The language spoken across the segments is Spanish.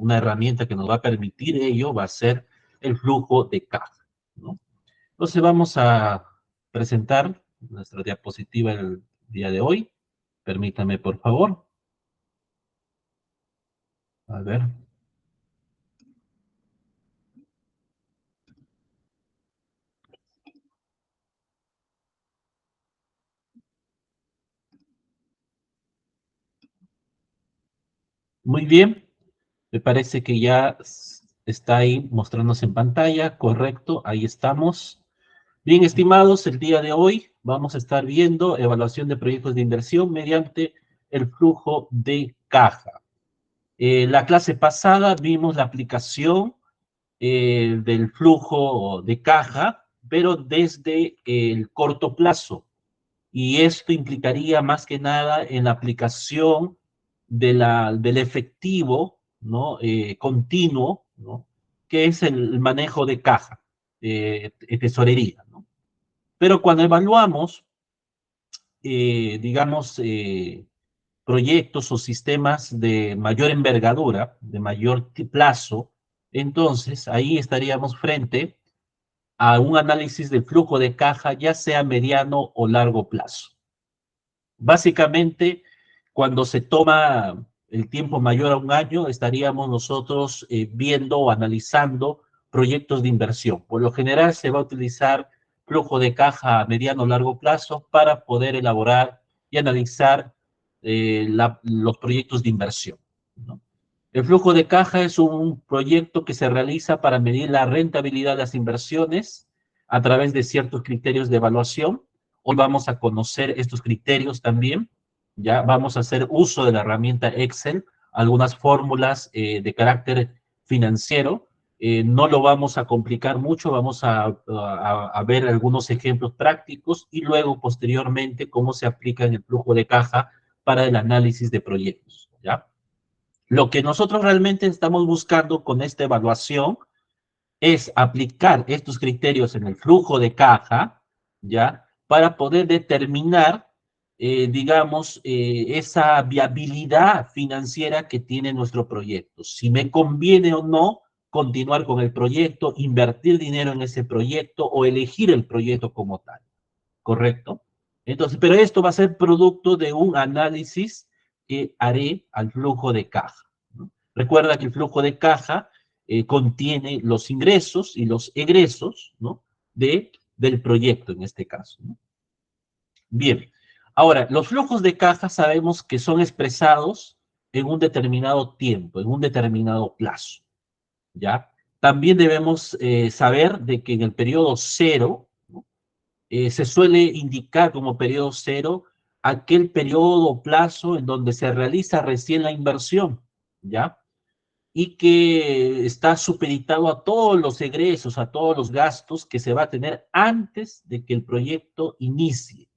una herramienta que nos va a permitir ello va a ser el flujo de caja, ¿no? Entonces vamos a presentar nuestra diapositiva el día de hoy. Permítame, por favor. A ver. Muy bien. Me parece que ya está ahí mostrándose en pantalla. Correcto, ahí estamos. Bien, estimados, el día de hoy vamos a estar viendo evaluación de proyectos de inversión mediante el flujo de caja. La clase pasada vimos la aplicación del flujo de caja, pero desde el corto plazo. Y esto implicaría más que nada en la aplicación del efectivo, ¿no? Continuo, ¿no? Que es el manejo de caja, tesorería, ¿no? Pero cuando evaluamos, digamos, proyectos o sistemas de mayor envergadura, de mayor plazo, entonces ahí estaríamos frente a un análisis del flujo de caja, ya sea mediano o largo plazo. Básicamente, cuando se toma el tiempo mayor a un año, estaríamos nosotros viendo o analizando proyectos de inversión. Por lo general se va a utilizar flujo de caja a mediano o largo plazo para poder elaborar y analizar los proyectos de inversión, ¿no? El flujo de caja es un proyecto que se realiza para medir la rentabilidad de las inversiones a través de ciertos criterios de evaluación. Hoy vamos a conocer estos criterios también. Ya vamos a hacer uso de la herramienta Excel, algunas fórmulas de carácter financiero. No lo vamos a complicar mucho, vamos a ver algunos ejemplos prácticos y luego posteriormente cómo se aplica en el flujo de caja para el análisis de proyectos. ¿Ya? Lo que nosotros realmente estamos buscando con esta evaluación es aplicar estos criterios en el flujo de caja, ¿ya? Para poder determinar, digamos, esa viabilidad financiera que tiene nuestro proyecto. Si me conviene o no continuar con el proyecto, invertir dinero en ese proyecto o elegir el proyecto como tal, ¿correcto? Entonces, pero esto va a ser producto de un análisis que haré al flujo de caja, ¿no? Recuerda que el flujo de caja contiene los ingresos y los egresos, ¿no? Del proyecto en este caso, ¿no? Bien, ahora, los flujos de caja sabemos que son expresados en un determinado tiempo, en un determinado plazo, ¿ya? También debemos saber de que en el periodo cero, ¿no? Se suele indicar como periodo cero aquel periodo o plazo en donde se realiza recién la inversión, ¿ya? Y que está supeditado a todos los egresos, a todos los gastos que se va a tener antes de que el proyecto inicie,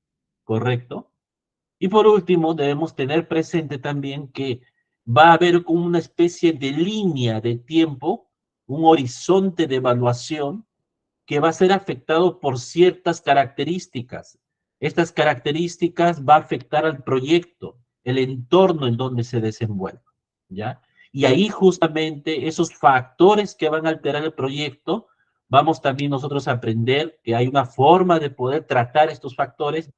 ¿correcto? Y por último, debemos tener presente también que va a haber como una especie de línea de tiempo, un horizonte de evaluación que va a ser afectado por ciertas características. Estas características va a afectar al proyecto, el entorno en donde se desenvuelve, ¿ya? Y ahí justamente esos factores que van a alterar el proyecto, vamos también nosotros a aprender que hay una forma de poder tratar estos factores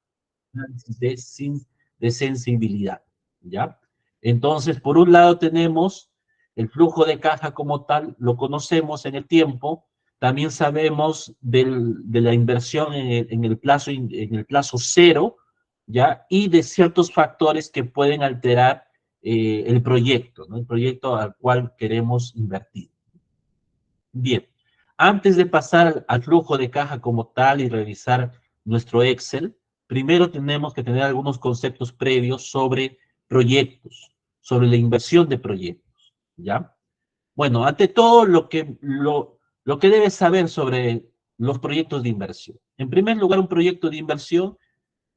de sensibilidad, ¿ya? Entonces, por un lado tenemos el flujo de caja como tal, lo conocemos en el tiempo, también sabemos de la inversión en el plazo cero, ¿ya? Y de ciertos factores que pueden alterar el proyecto, ¿no? El proyecto al cual queremos invertir. Bien, antes de pasar al flujo de caja como tal y revisar nuestro Excel, primero tenemos que tener algunos conceptos previos sobre proyectos, sobre la inversión de proyectos, ¿ya? Bueno, ante todo lo que debes saber sobre los proyectos de inversión. En primer lugar, un proyecto de inversión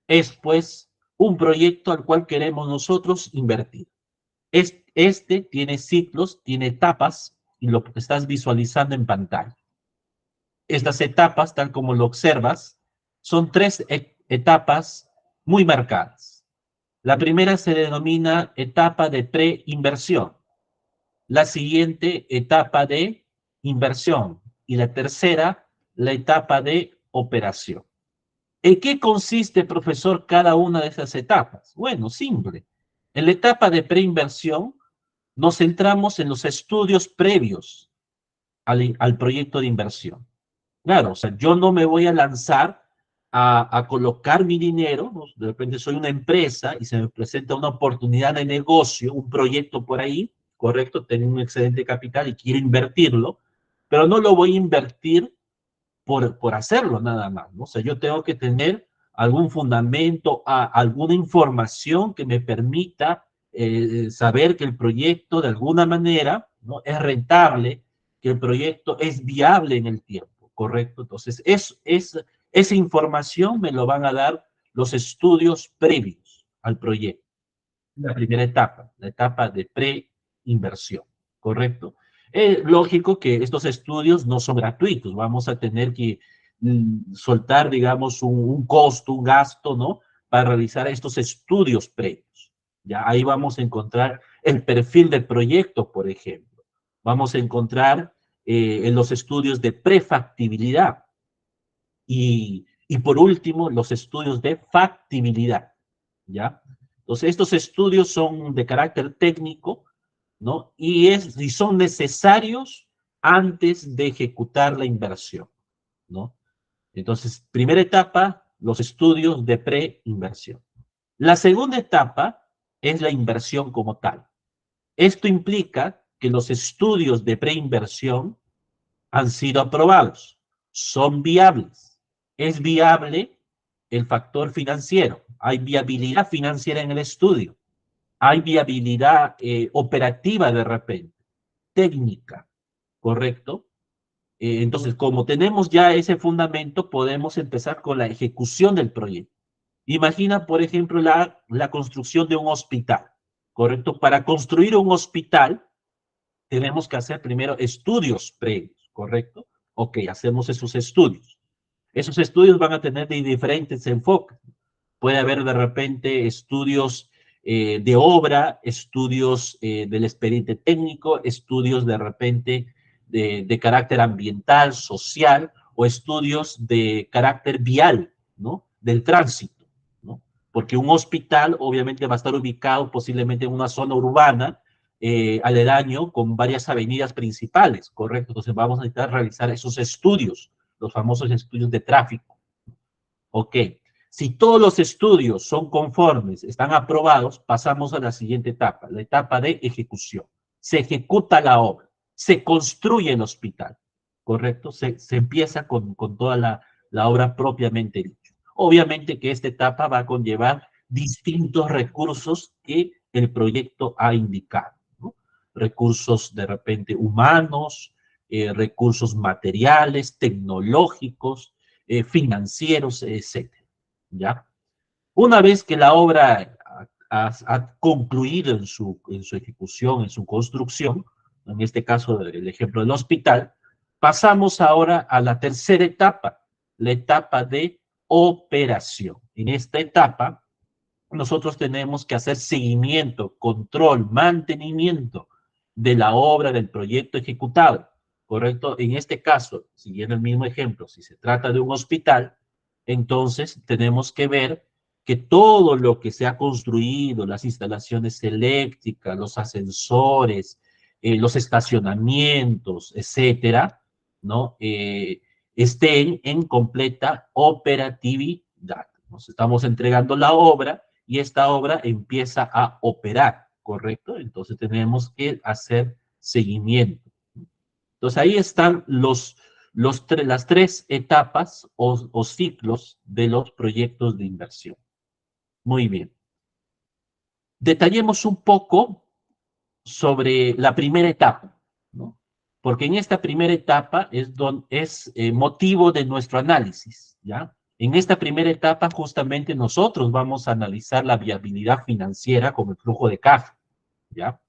es, pues, un proyecto al cual queremos nosotros invertir. Este tiene ciclos, tiene etapas, y lo que estás visualizando en pantalla. Estas etapas, tal como lo observas, son tres etapas muy marcadas. La primera se denomina etapa de preinversión. la siguiente etapa de inversión y la tercera, la etapa de operación. ¿En qué consiste, profesor, cada una de esas etapas? Bueno, simple. En la etapa de preinversión nos centramos en los estudios previos al proyecto de inversión. Claro, o sea, yo no me voy a lanzar a colocar mi dinero, ¿no? De repente soy una empresa y se me presenta una oportunidad de negocio, un proyecto por ahí, correcto, tengo un excedente de capital y quiero invertirlo, pero no lo voy a invertir por hacerlo nada más, ¿no? O sea, yo tengo que tener algún fundamento, alguna información que me permita saber que el proyecto de alguna manera, ¿no?, es rentable, que el proyecto es viable en el tiempo, ¿correcto? Entonces, esa información me lo van a dar los estudios previos al proyecto. La primera etapa, la etapa de preinversión, ¿correcto? Es lógico que estos estudios no son gratuitos, vamos a tener que soltar, digamos, un costo, un gasto, ¿no? Para realizar estos estudios previos. Ya ahí vamos a encontrar el perfil del proyecto, por ejemplo. Vamos a encontrar en los estudios de prefactibilidad y por último, los estudios de factibilidad, ¿ya? Entonces, estos estudios son de carácter técnico, ¿no? Y son necesarios antes de ejecutar la inversión, ¿no? Entonces, primera etapa, los estudios de preinversión. La segunda etapa es la inversión como tal. Esto implica que los estudios de preinversión han sido aprobados, son viables. Es viable el factor financiero, hay viabilidad financiera en el estudio, hay viabilidad operativa de repente, técnica, ¿correcto? Entonces, como tenemos ya ese fundamento, podemos empezar con la ejecución del proyecto. Imagina, por ejemplo, la construcción de un hospital, ¿correcto? Para construir un hospital, tenemos que hacer primero estudios previos, ¿correcto? Ok, hacemos esos estudios. Esos estudios van a tener de diferentes enfoques. Puede haber de repente estudios de obra, estudios del expediente técnico, estudios de repente de carácter ambiental, social, o estudios de carácter vial, ¿no? Del tránsito, ¿no? Porque un hospital obviamente va a estar ubicado posiblemente en una zona urbana, aledaño, con varias avenidas principales, ¿correcto? Entonces vamos a necesitar realizar esos estudios, los famosos estudios de tráfico. Ok, si todos los estudios son conformes, están aprobados, pasamos a la siguiente etapa, la etapa de ejecución. Se ejecuta la obra, se construye el hospital, ¿correcto? Se empieza con toda la obra propiamente dicha. Obviamente que esta etapa va a conllevar distintos recursos que el proyecto ha indicado, ¿no? Recursos de repente humanos, recursos materiales, tecnológicos, financieros, etcétera, ¿ya? Una vez que la obra ha concluido en su ejecución, en su construcción, en este caso el ejemplo del hospital, pasamos ahora a la tercera etapa, la etapa de operación. En esta etapa, nosotros tenemos que hacer seguimiento, control, mantenimiento de la obra, del proyecto ejecutado, ¿correcto? En este caso, siguiendo el mismo ejemplo, si se trata de un hospital, entonces tenemos que ver que todo lo que se ha construido, las instalaciones eléctricas, los ascensores, los estacionamientos, etcétera, ¿no? Estén en completa operatividad. Nos estamos entregando la obra y esta obra empieza a operar, ¿correcto? Entonces tenemos que hacer seguimiento. Entonces ahí están las tres etapas o ciclos de los proyectos de inversión. Muy bien. Detallemos un poco sobre la primera etapa, ¿no? Porque en esta primera etapa es motivo de nuestro análisis, ¿ya? En esta primera etapa justamente nosotros vamos a analizar la viabilidad financiera como el flujo de caja, ¿ya?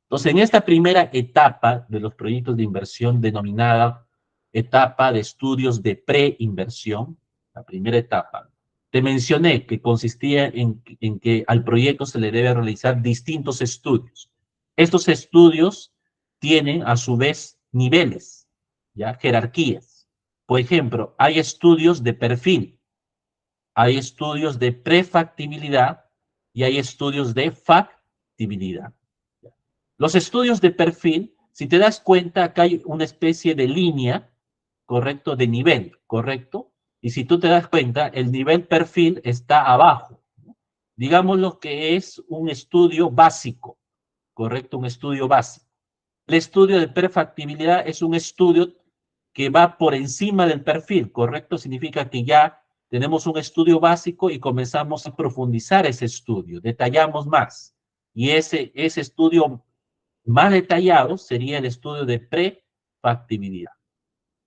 Entonces, en esta primera etapa de los proyectos de inversión denominada etapa de estudios de preinversión, la primera etapa, te mencioné que consistía en que al proyecto se le debe realizar distintos estudios. Estos estudios tienen a su vez niveles, ¿ya? Jerarquías. Por ejemplo, hay estudios de perfil, hay estudios de prefactibilidad y hay estudios de factibilidad. Los estudios de perfil, si te das cuenta, acá hay una especie de línea, ¿correcto? De nivel, ¿correcto? Y si tú te das cuenta, el nivel perfil está abajo. Digámoslo que es un estudio básico, ¿correcto? Un estudio básico. El estudio de prefactibilidad es un estudio que va por encima del perfil, ¿correcto? Significa que ya tenemos un estudio básico y comenzamos a profundizar ese estudio, detallamos más. Y ese estudio más detallado sería el estudio de prefactibilidad.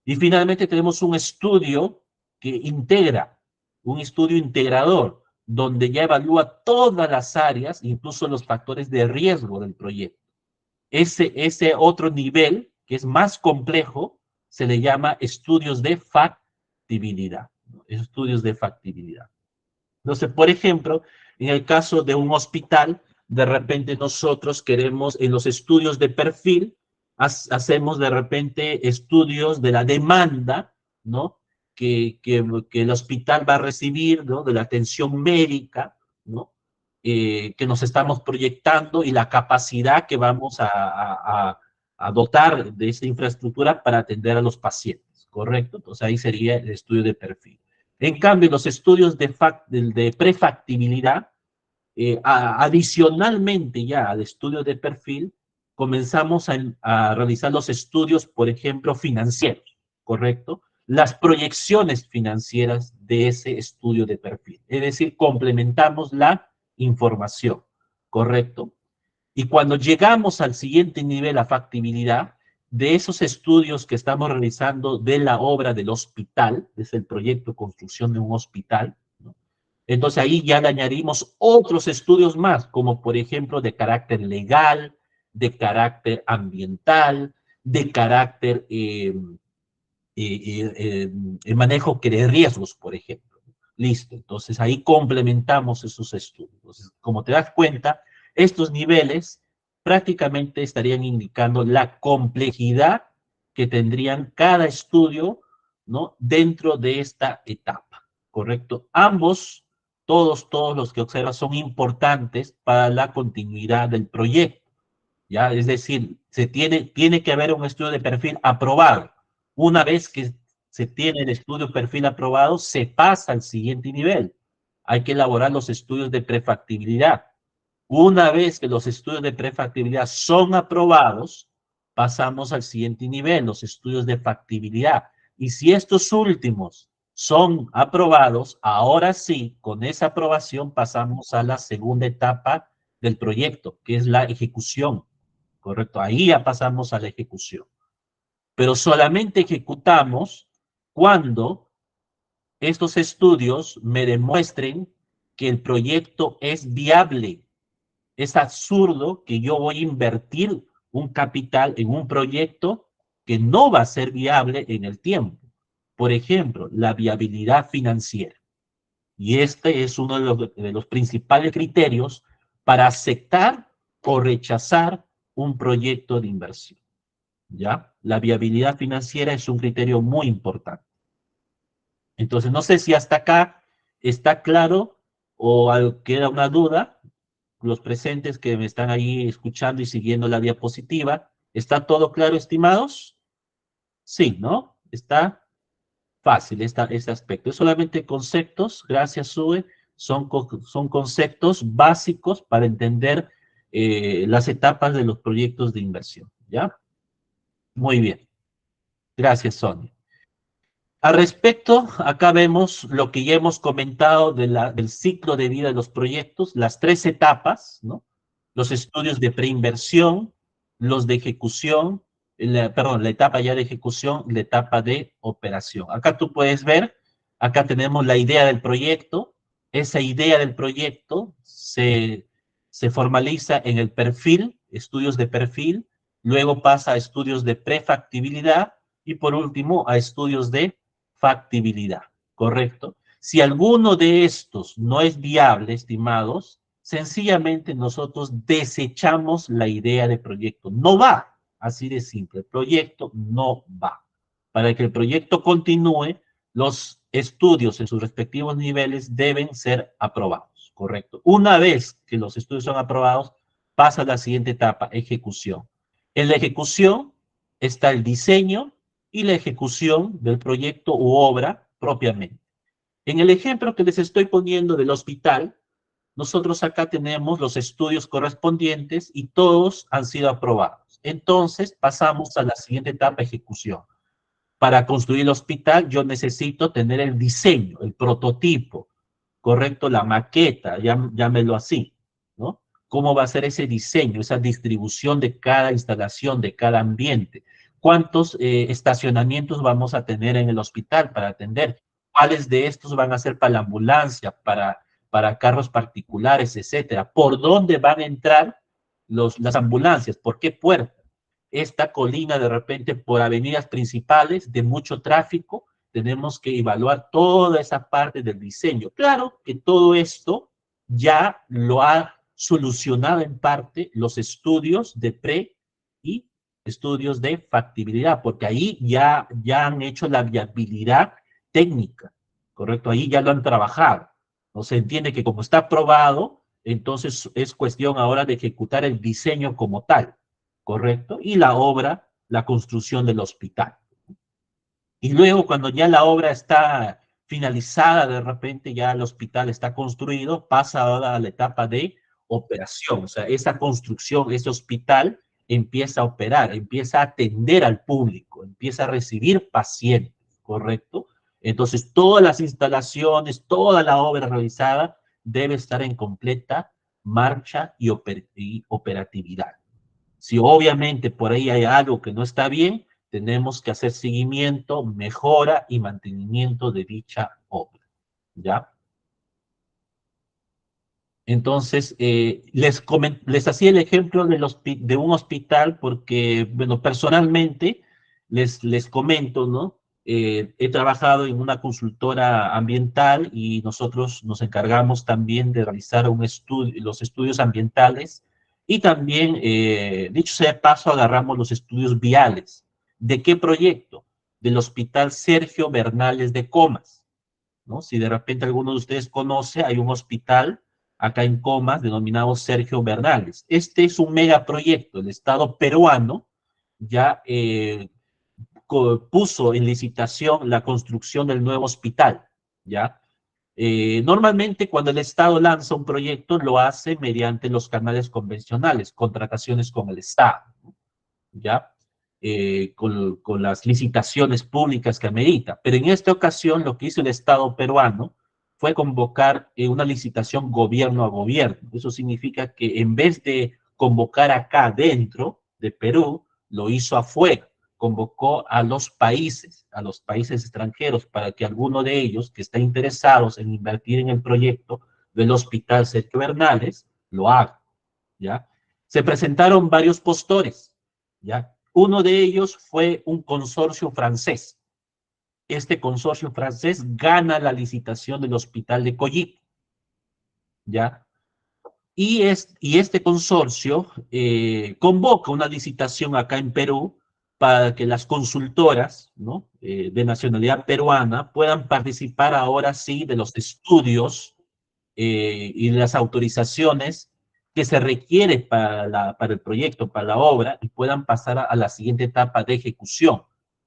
Y finalmente tenemos un estudio que integra, un estudio integrador, donde ya evalúa todas las áreas, incluso los factores de riesgo del proyecto. Ese otro nivel, que es más complejo, se le llama estudios de factibilidad. Estudios de factibilidad. Entonces, por ejemplo, en el caso de un hospital, de repente nosotros queremos, en los estudios de perfil, hacemos de repente estudios de la demanda, ¿no? Que el hospital va a recibir, ¿no? De la atención médica, ¿no? Que nos estamos proyectando y la capacidad que vamos a dotar de esa infraestructura para atender a los pacientes, ¿correcto? Entonces ahí sería el estudio de perfil. En cambio, los estudios de prefactibilidad, adicionalmente ya al estudio de perfil, comenzamos a realizar los estudios, por ejemplo, financieros, ¿correcto? Las proyecciones financieras de ese estudio de perfil. Es decir, complementamos la información, ¿correcto? Y cuando llegamos al siguiente nivel, la factibilidad, de esos estudios que estamos realizando de la obra del hospital, es el proyecto de construcción de un hospital, ¿no? Entonces ahí ya le añadimos otros estudios más, como por ejemplo de carácter legal, de carácter ambiental, de carácter el manejo de riesgos, por ejemplo. Listo, entonces ahí complementamos esos estudios. Entonces, como te das cuenta, estos niveles prácticamente estarían indicando la complejidad que tendrían cada estudio, ¿no? Dentro de esta etapa, ¿correcto? Ambos, todos los que observas son importantes para la continuidad del proyecto, ¿ya? Es decir, tiene que haber un estudio de perfil aprobado. Una vez que se tiene el estudio de perfil aprobado, se pasa al siguiente nivel. Hay que elaborar los estudios de prefactibilidad. Una vez que los estudios de prefactibilidad son aprobados, pasamos al siguiente nivel, los estudios de factibilidad. Y si estos últimos son aprobados, ahora sí, con esa aprobación pasamos a la segunda etapa del proyecto, que es la ejecución, ¿correcto? Ahí ya pasamos a la ejecución. Pero solamente ejecutamos cuando estos estudios me demuestren que el proyecto es viable. Es absurdo que yo voy a invertir un capital en un proyecto que no va a ser viable en el tiempo. Por ejemplo, la viabilidad financiera. Y este es uno de los principales criterios para aceptar o rechazar un proyecto de inversión. ¿Ya? La viabilidad financiera es un criterio muy importante. Entonces, no sé si hasta acá está claro o queda una duda. Los presentes que me están ahí escuchando y siguiendo la diapositiva, ¿está todo claro, estimados? Sí, ¿no? Está fácil este aspecto. Es solamente conceptos, gracias, Sue, son conceptos básicos para entender las etapas de los proyectos de inversión, ¿ya? Muy bien. Gracias, Sonia. Al respecto, acá vemos lo que ya hemos comentado del ciclo de vida de los proyectos, las tres etapas, ¿no? Los estudios de preinversión, los de ejecución, perdón, la etapa ya de ejecución, la etapa de operación. Acá tú puedes ver, acá tenemos la idea del proyecto, esa idea del proyecto se formaliza en el perfil, estudios de perfil, luego pasa a estudios de prefactibilidad y por último a estudios de factibilidad, ¿correcto? Si alguno de estos no es viable, estimados, sencillamente nosotros desechamos la idea de proyecto. No va. Así de simple. El proyecto no va. Para que el proyecto continúe, los estudios en sus respectivos niveles deben ser aprobados, ¿correcto? Una vez que los estudios son aprobados, pasa a la siguiente etapa, ejecución. En la ejecución está el diseño y la ejecución del proyecto u obra propiamente. En el ejemplo que les estoy poniendo del hospital, nosotros acá tenemos los estudios correspondientes y todos han sido aprobados. Entonces pasamos a la siguiente etapa, ejecución. Para construir el hospital yo necesito tener el diseño, el prototipo, ¿correcto? La maqueta, llámelo así, ¿no? ¿Cómo va a ser ese diseño, esa distribución de cada instalación, de cada ambiente? ¿Cuántos estacionamientos vamos a tener en el hospital para atender? ¿Cuáles de estos van a ser para la ambulancia, para carros particulares, etcétera? ¿Por dónde van a entrar las ambulancias? ¿Por qué puerta? Esta colina de repente por avenidas principales de mucho tráfico, tenemos que evaluar toda esa parte del diseño. Claro que todo esto ya lo ha solucionado en parte los estudios de pre y estudios de factibilidad, porque ahí ya han hecho la viabilidad técnica, ¿correcto? Ahí ya lo han trabajado. No se entiende que como está aprobado, entonces es cuestión ahora de ejecutar el diseño como tal, ¿correcto? Y la obra, la construcción del hospital. Y luego cuando ya la obra está finalizada, de repente ya el hospital está construido, pasa ahora a la etapa de operación. O sea, esa construcción, ese hospital empieza a operar, empieza a atender al público, empieza a recibir pacientes, ¿correcto? Entonces, todas las instalaciones, toda la obra realizada debe estar en completa marcha y operatividad. Si obviamente por ahí hay algo que no está bien, tenemos que hacer seguimiento, mejora y mantenimiento de dicha obra, ¿ya? Entonces, les hacía el ejemplo de un hospital porque, bueno, personalmente les comento, ¿no? He trabajado en una consultora ambiental y nosotros nos encargamos también de realizar los estudios ambientales y también, dicho sea de paso, agarramos los estudios viales. ¿De qué proyecto? Del Hospital Sergio Bernales de Comas, ¿no? Si de repente alguno de ustedes conoce, hay un hospital acá en Comas denominado Sergio Bernales. Este es un megaproyecto. El Estado peruano ya puso en licitación la construcción del nuevo hospital, ¿ya? Normalmente cuando el Estado lanza un proyecto lo hace mediante los canales convencionales, contrataciones con el Estado, ¿ya? Con las licitaciones públicas que amerita. Pero en esta ocasión lo que hizo el Estado peruano fue convocar una licitación gobierno a gobierno. Eso significa que en vez de convocar acá dentro de Perú, lo hizo afuera. Convocó a los países extranjeros, para que alguno de ellos que está interesados en invertir en el proyecto del Hospital Sergio Bernales lo haga, ¿ya? Se presentaron varios postores, ¿ya? Uno de ellos fue un consorcio francés. Este consorcio francés gana la licitación del hospital de Coyique, ¿ya? Y este consorcio convoca una licitación acá en Perú para que las consultoras, ¿no? De nacionalidad peruana puedan participar ahora sí de los estudios y las autorizaciones que se requiere para el proyecto, para la obra, y puedan pasar a la siguiente etapa de ejecución,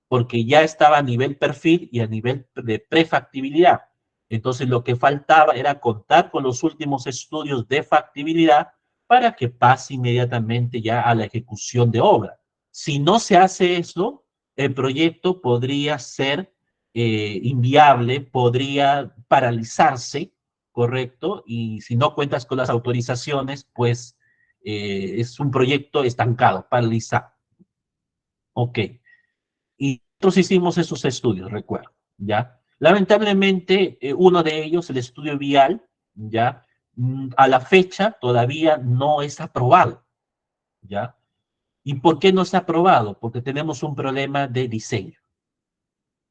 porque ya estaba a nivel perfil y a nivel de prefactibilidad. Entonces lo que faltaba era contar con los últimos estudios de factibilidad para que pase inmediatamente ya a la ejecución de obra. Si no se hace eso, el proyecto podría ser inviable, podría paralizarse, ¿correcto? Y si no cuentas con las autorizaciones, pues es un proyecto estancado, paralizado. Ok. Y nosotros hicimos esos estudios, recuerdo, ¿ya? Lamentablemente, uno de ellos, el estudio vial, ¿ya? A la fecha todavía no es aprobado, ¿ya? ¿Y por qué no está aprobado? Porque tenemos un problema de diseño.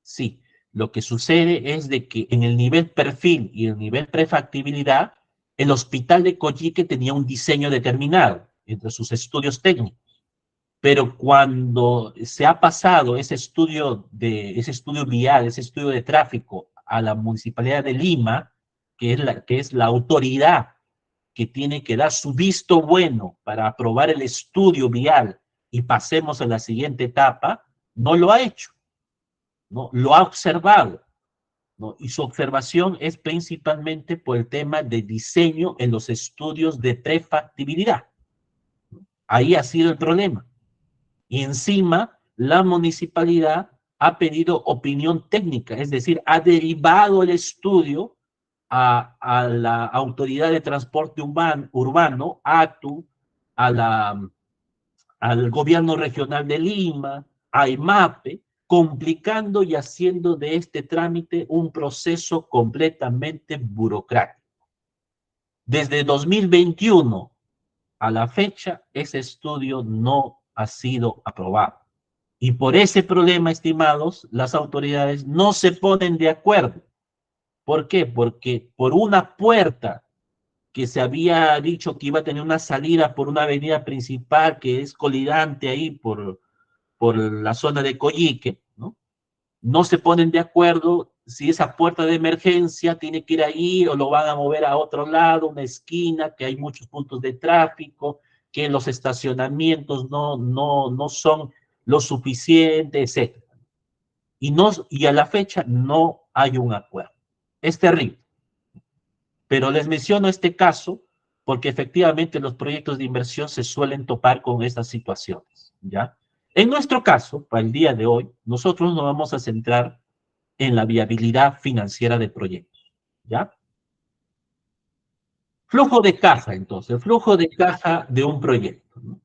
Sí, lo que sucede es de que en el nivel perfil y el nivel prefactibilidad, el hospital de Coyique tenía un diseño determinado entre sus estudios técnicos, Pero cuando se ha pasado ese estudio vial, ese estudio de tráfico a la Municipalidad de Lima, que es la autoridad que tiene que dar su visto bueno para aprobar el estudio vial y pasemos a la siguiente etapa, no lo ha hecho, ¿no? Lo ha observado, ¿no? Y su observación es principalmente por el tema de diseño en los estudios de prefactibilidad. Ahí ha sido el problema. Y encima, la municipalidad ha pedido opinión técnica, es decir, ha derivado el estudio a la Autoridad de Transporte Urbano, ATU, a la, al Gobierno Regional de Lima, a IMAPE, complicando y haciendo de este trámite un proceso completamente burocrático. Desde 2021 a la fecha, ese estudio no ha sido aprobado. Y por ese problema, estimados, las autoridades no se ponen de acuerdo. ¿Por qué? Porque por una puerta que se había dicho que iba a tener una salida por una avenida principal que es colindante ahí por la zona de Coyique, ¿no? No se ponen de acuerdo si esa puerta de emergencia tiene que ir ahí o lo van a mover a otro lado, una esquina, que hay muchos puntos de tráfico, que los estacionamientos no son lo suficiente, etc. Y a la fecha no hay un acuerdo. Es terrible. Pero les menciono este caso porque efectivamente los proyectos de inversión se suelen topar con estas situaciones, ¿ya? En nuestro caso, para el día de hoy, nosotros nos vamos a centrar en la viabilidad financiera de proyectos, ¿ya? Flujo de caja, entonces, flujo de caja de un proyecto, ¿no?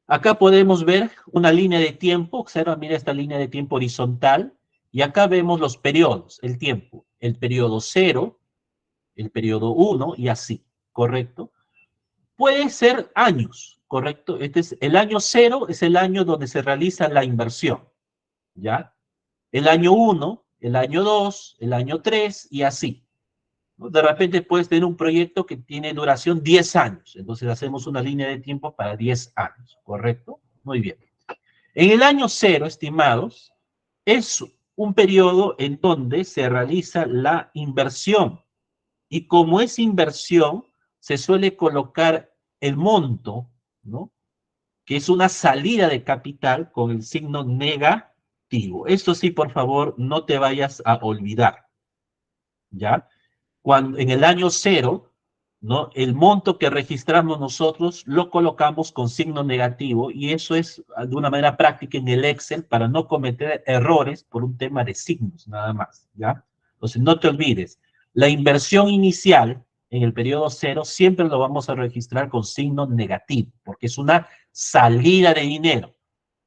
Acá podemos ver una línea de tiempo, observa, mira esta línea de tiempo horizontal, y acá vemos los periodos, el tiempo, el periodo 0, el periodo 1 y así, ¿correcto? Puede ser años, ¿correcto? Este es, el año 0 es el año donde se realiza la inversión, ¿ya? El año 1, el año 2, el año 3 y así. ¿No? De repente puedes tener un proyecto que tiene duración 10 años, entonces hacemos una línea de tiempo para 10 años, ¿correcto? Muy bien. En el año 0, estimados, es un periodo en donde se realiza la inversión. Y como es inversión, se suele colocar el monto, ¿no? Que es una salida de capital con el signo negativo. Esto sí, por favor, no te vayas a olvidar, ¿ya? Cuando, en el año 0, ¿no? El monto que registramos nosotros lo colocamos con signo negativo y eso es de una manera práctica en el Excel para no cometer errores por un tema de signos, nada más, ¿ya? Entonces, no te olvides, la inversión inicial en el periodo 0 siempre lo vamos a registrar con signo negativo, porque es una salida de dinero.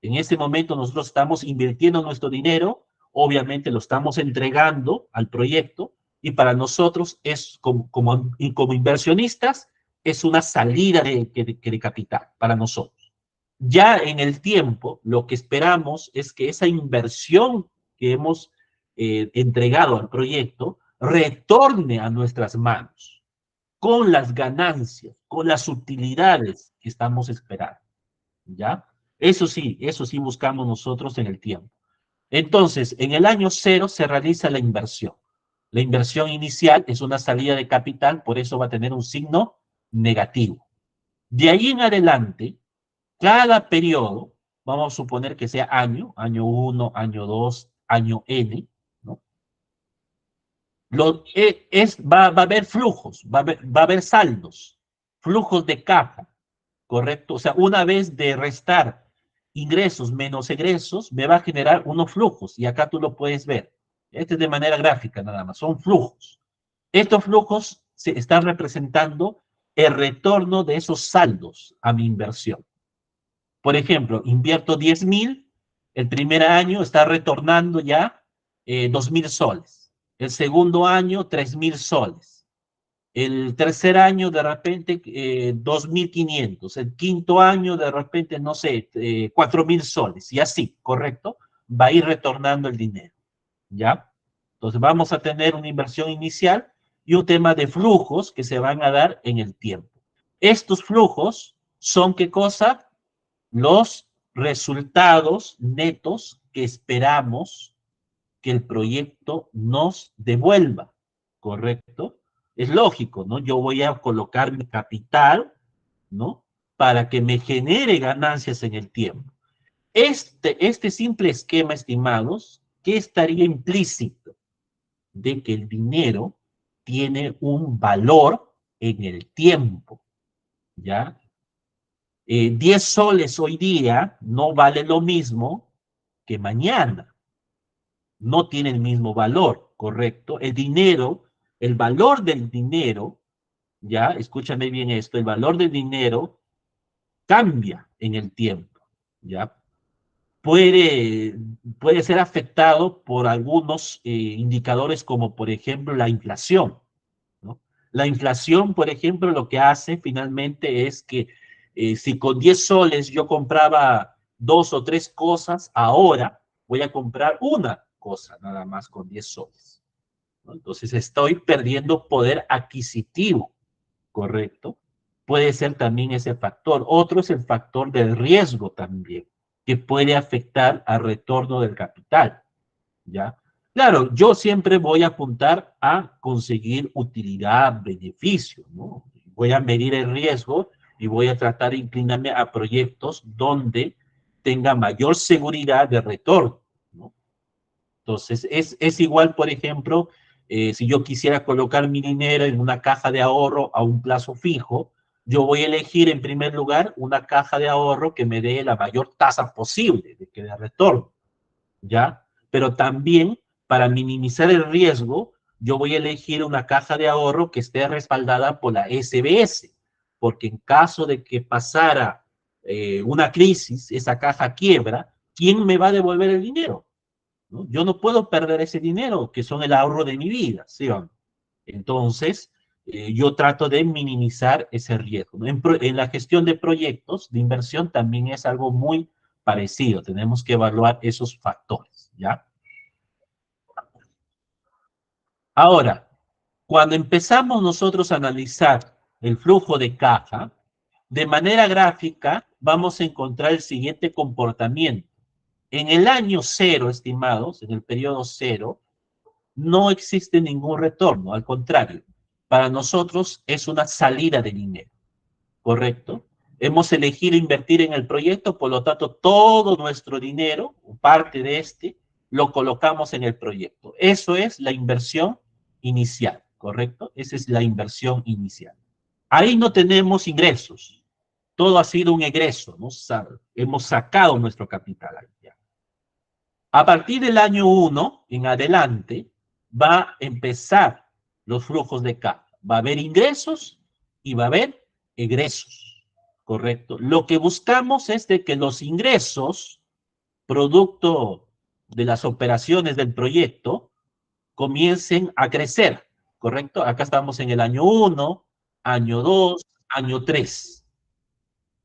En este momento nosotros estamos invirtiendo nuestro dinero, obviamente lo estamos entregando al proyecto, y para nosotros es como inversionistas es una salida de capital para nosotros. Ya en el tiempo, lo que esperamos es que esa inversión que hemos entregado al proyecto retorne a nuestras manos con las ganancias, con las utilidades que estamos esperando, ¿ya? Eso sí buscamos nosotros en el tiempo. Entonces, en el año 0 se realiza la inversión. La inversión inicial es una salida de capital, por eso va a tener un signo negativo. De ahí en adelante, cada periodo, vamos a suponer que sea año 1, año 2, año N, ¿no? Va a haber flujos, va a haber saldos, flujos de caja, ¿correcto? O sea, una vez de restar ingresos menos egresos, me va a generar unos flujos, y acá tú lo puedes ver. Este es de manera gráfica nada más, son flujos. Estos flujos se están representando el retorno de esos saldos a mi inversión. Por ejemplo, invierto 10,000, el primer año está retornando ya 2,000 soles. El segundo año, 3,000 soles. El tercer año, de repente, 2,500. El quinto año, de repente, no sé, 4,000 soles. Y así, ¿correcto? Va a ir retornando el dinero, ¿ya? Entonces, vamos a tener una inversión inicial y un tema de flujos que se van a dar en el tiempo. Estos flujos son, ¿qué cosa? los resultados netos que esperamos que el proyecto nos devuelva, ¿correcto? Es lógico, ¿no? Yo voy a colocar mi capital, ¿no? Para que me genere ganancias en el tiempo. Este simple esquema, estimados, ¿qué estaría implícito? De que el dinero tiene un valor en el tiempo, ¿ya? 10 soles hoy día no vale lo mismo que mañana. No tiene el mismo valor, ¿correcto? El dinero, el valor del dinero, ya, escúchame bien esto, el valor del dinero cambia en el tiempo, ya. Puede, puede ser afectado por algunos indicadores como, por ejemplo, la inflación, ¿no? La inflación, por ejemplo, lo que hace finalmente es que si con 10 soles yo compraba dos o tres cosas, ahora voy a comprar una cosa nada más con 10 soles, ¿no? Entonces estoy perdiendo poder adquisitivo, ¿correcto? Puede ser también ese factor. Otro es el factor del riesgo también, que puede afectar al retorno del capital, ¿ya? Claro, yo siempre voy a apuntar a conseguir utilidad, beneficio, ¿no? Voy a medir el riesgo y voy a tratar de inclinarme a proyectos donde tenga mayor seguridad de retorno, ¿no? Entonces, es igual, por ejemplo, si yo quisiera colocar mi dinero en una caja de ahorro a un plazo fijo, yo voy a elegir en primer lugar una caja de ahorro que me dé la mayor tasa posible de que de retorno, ¿ya? Pero también para minimizar el riesgo, yo voy a elegir una caja de ahorro que esté respaldada por la SBS, porque en caso de que pasara una crisis, esa caja quiebra, ¿quién me va a devolver el dinero? ¿No? Yo no puedo perder ese dinero, que son el ahorro de mi vida, ¿sí o no? Entonces, yo trato de minimizar ese riesgo, ¿no? En la gestión de proyectos de inversión también es algo muy parecido. Tenemos que evaluar esos factores, ¿ya? Ahora, cuando empezamos nosotros a analizar el flujo de caja, de manera gráfica vamos a encontrar el siguiente comportamiento. En el año cero, estimados, en el periodo cero, no existe ningún retorno, al contrario, para nosotros es una salida de dinero, ¿correcto? Hemos elegido invertir en el proyecto, por lo tanto, todo nuestro dinero, parte de este, lo colocamos en el proyecto. Eso es la inversión inicial, ¿correcto? Esa es la inversión inicial. Ahí no tenemos ingresos, todo ha sido un egreso, ¿no? Hemos sacado nuestro capital ahí ya. A partir del año 1 en adelante va a empezar los flujos de caja. Va a haber ingresos y va a haber egresos, ¿correcto? Lo que buscamos es de que los ingresos, producto de las operaciones del proyecto, comiencen a crecer, ¿correcto? Acá estamos en el año 1, año 2, año 3.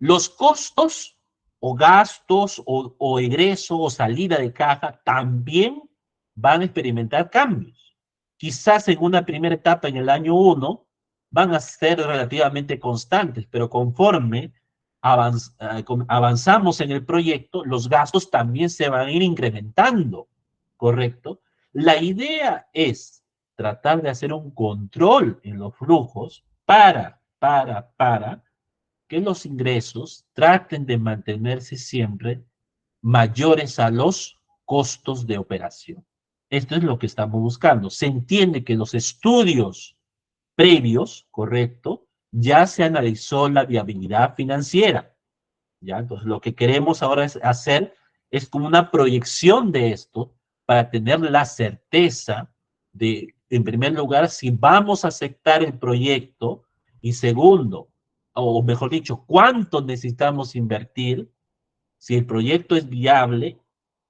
Los costos o gastos o egreso o salida de caja también van a experimentar cambios. Quizás en una primera etapa, en el año 1, van a ser relativamente constantes, pero conforme avanzamos en el proyecto, los gastos también se van a ir incrementando, ¿correcto? La idea es tratar de hacer un control en los flujos para que los ingresos traten de mantenerse siempre mayores a los costos de operación. Esto es lo que estamos buscando. Se entiende que los estudios previos, correcto, ya se analizó la viabilidad financiera. ¿Ya? Entonces, lo que queremos ahora es hacer es como una proyección de esto para tener la certeza de, en primer lugar, si vamos a aceptar el proyecto y segundo, o mejor dicho, cuánto necesitamos invertir, si el proyecto es viable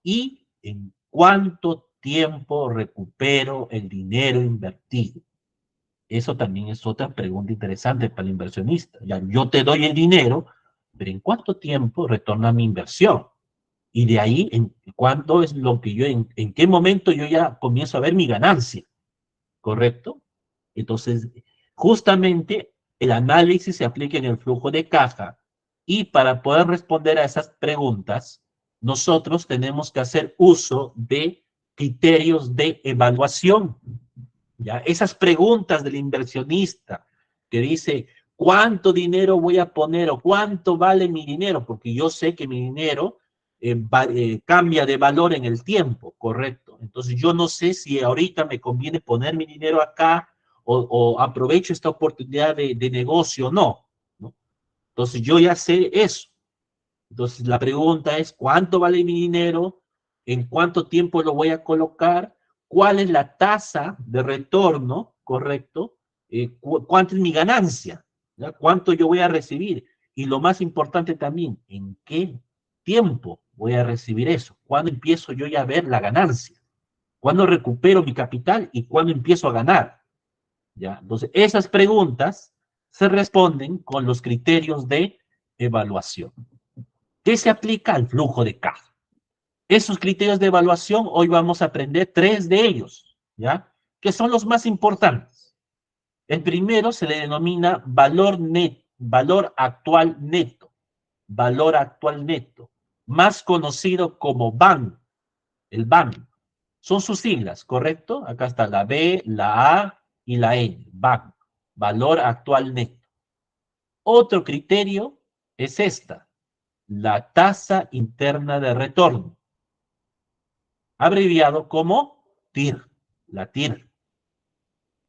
y en cuánto tiempo recupero el dinero invertido. Eso también es otra pregunta interesante para el inversionista. Ya, yo te doy el dinero, pero ¿en cuánto tiempo retorna mi inversión? Y de ahí, ¿en cuánto es lo que yo, en qué momento yo ya comienzo a ver mi ganancia? ¿Correcto? Entonces, justamente el análisis se aplica en el flujo de caja Y para poder responder a esas preguntas, nosotros tenemos que hacer uso de criterios de evaluación. ¿Ya? Esas preguntas del inversionista que dice, ¿cuánto dinero voy a poner o cuánto vale mi dinero? Porque yo sé que mi dinero cambia de valor en el tiempo, ¿correcto? Entonces yo no sé si ahorita me conviene poner mi dinero acá o aprovecho esta oportunidad de negocio o no, ¿no? Entonces yo ya sé eso. Entonces la pregunta es, ¿cuánto vale mi dinero? ¿En cuánto tiempo lo voy a colocar? ¿Cuál es la tasa de retorno, correcto? ¿Cuánto es mi ganancia? ¿Ya? ¿Cuánto yo voy a recibir? Y lo más importante también, ¿en qué tiempo voy a recibir eso? ¿Cuándo empiezo yo ya a ver la ganancia? ¿Cuándo recupero mi capital y cuándo empiezo a ganar? ¿Ya? Entonces, esas preguntas se responden con los criterios de evaluación. ¿Qué se aplica al flujo de caja? Esos criterios de evaluación, hoy vamos a aprender tres de ellos, ¿ya? Que son los más importantes. El primero se le denomina valor net, valor actual neto, valor actual neto, más conocido como BAN, el BAN. Son sus siglas, ¿correcto? Acá está la B, la A y la N, BAN, valor actual neto. Otro criterio es esta, la tasa interna de retorno, abreviado como TIR, la TIR.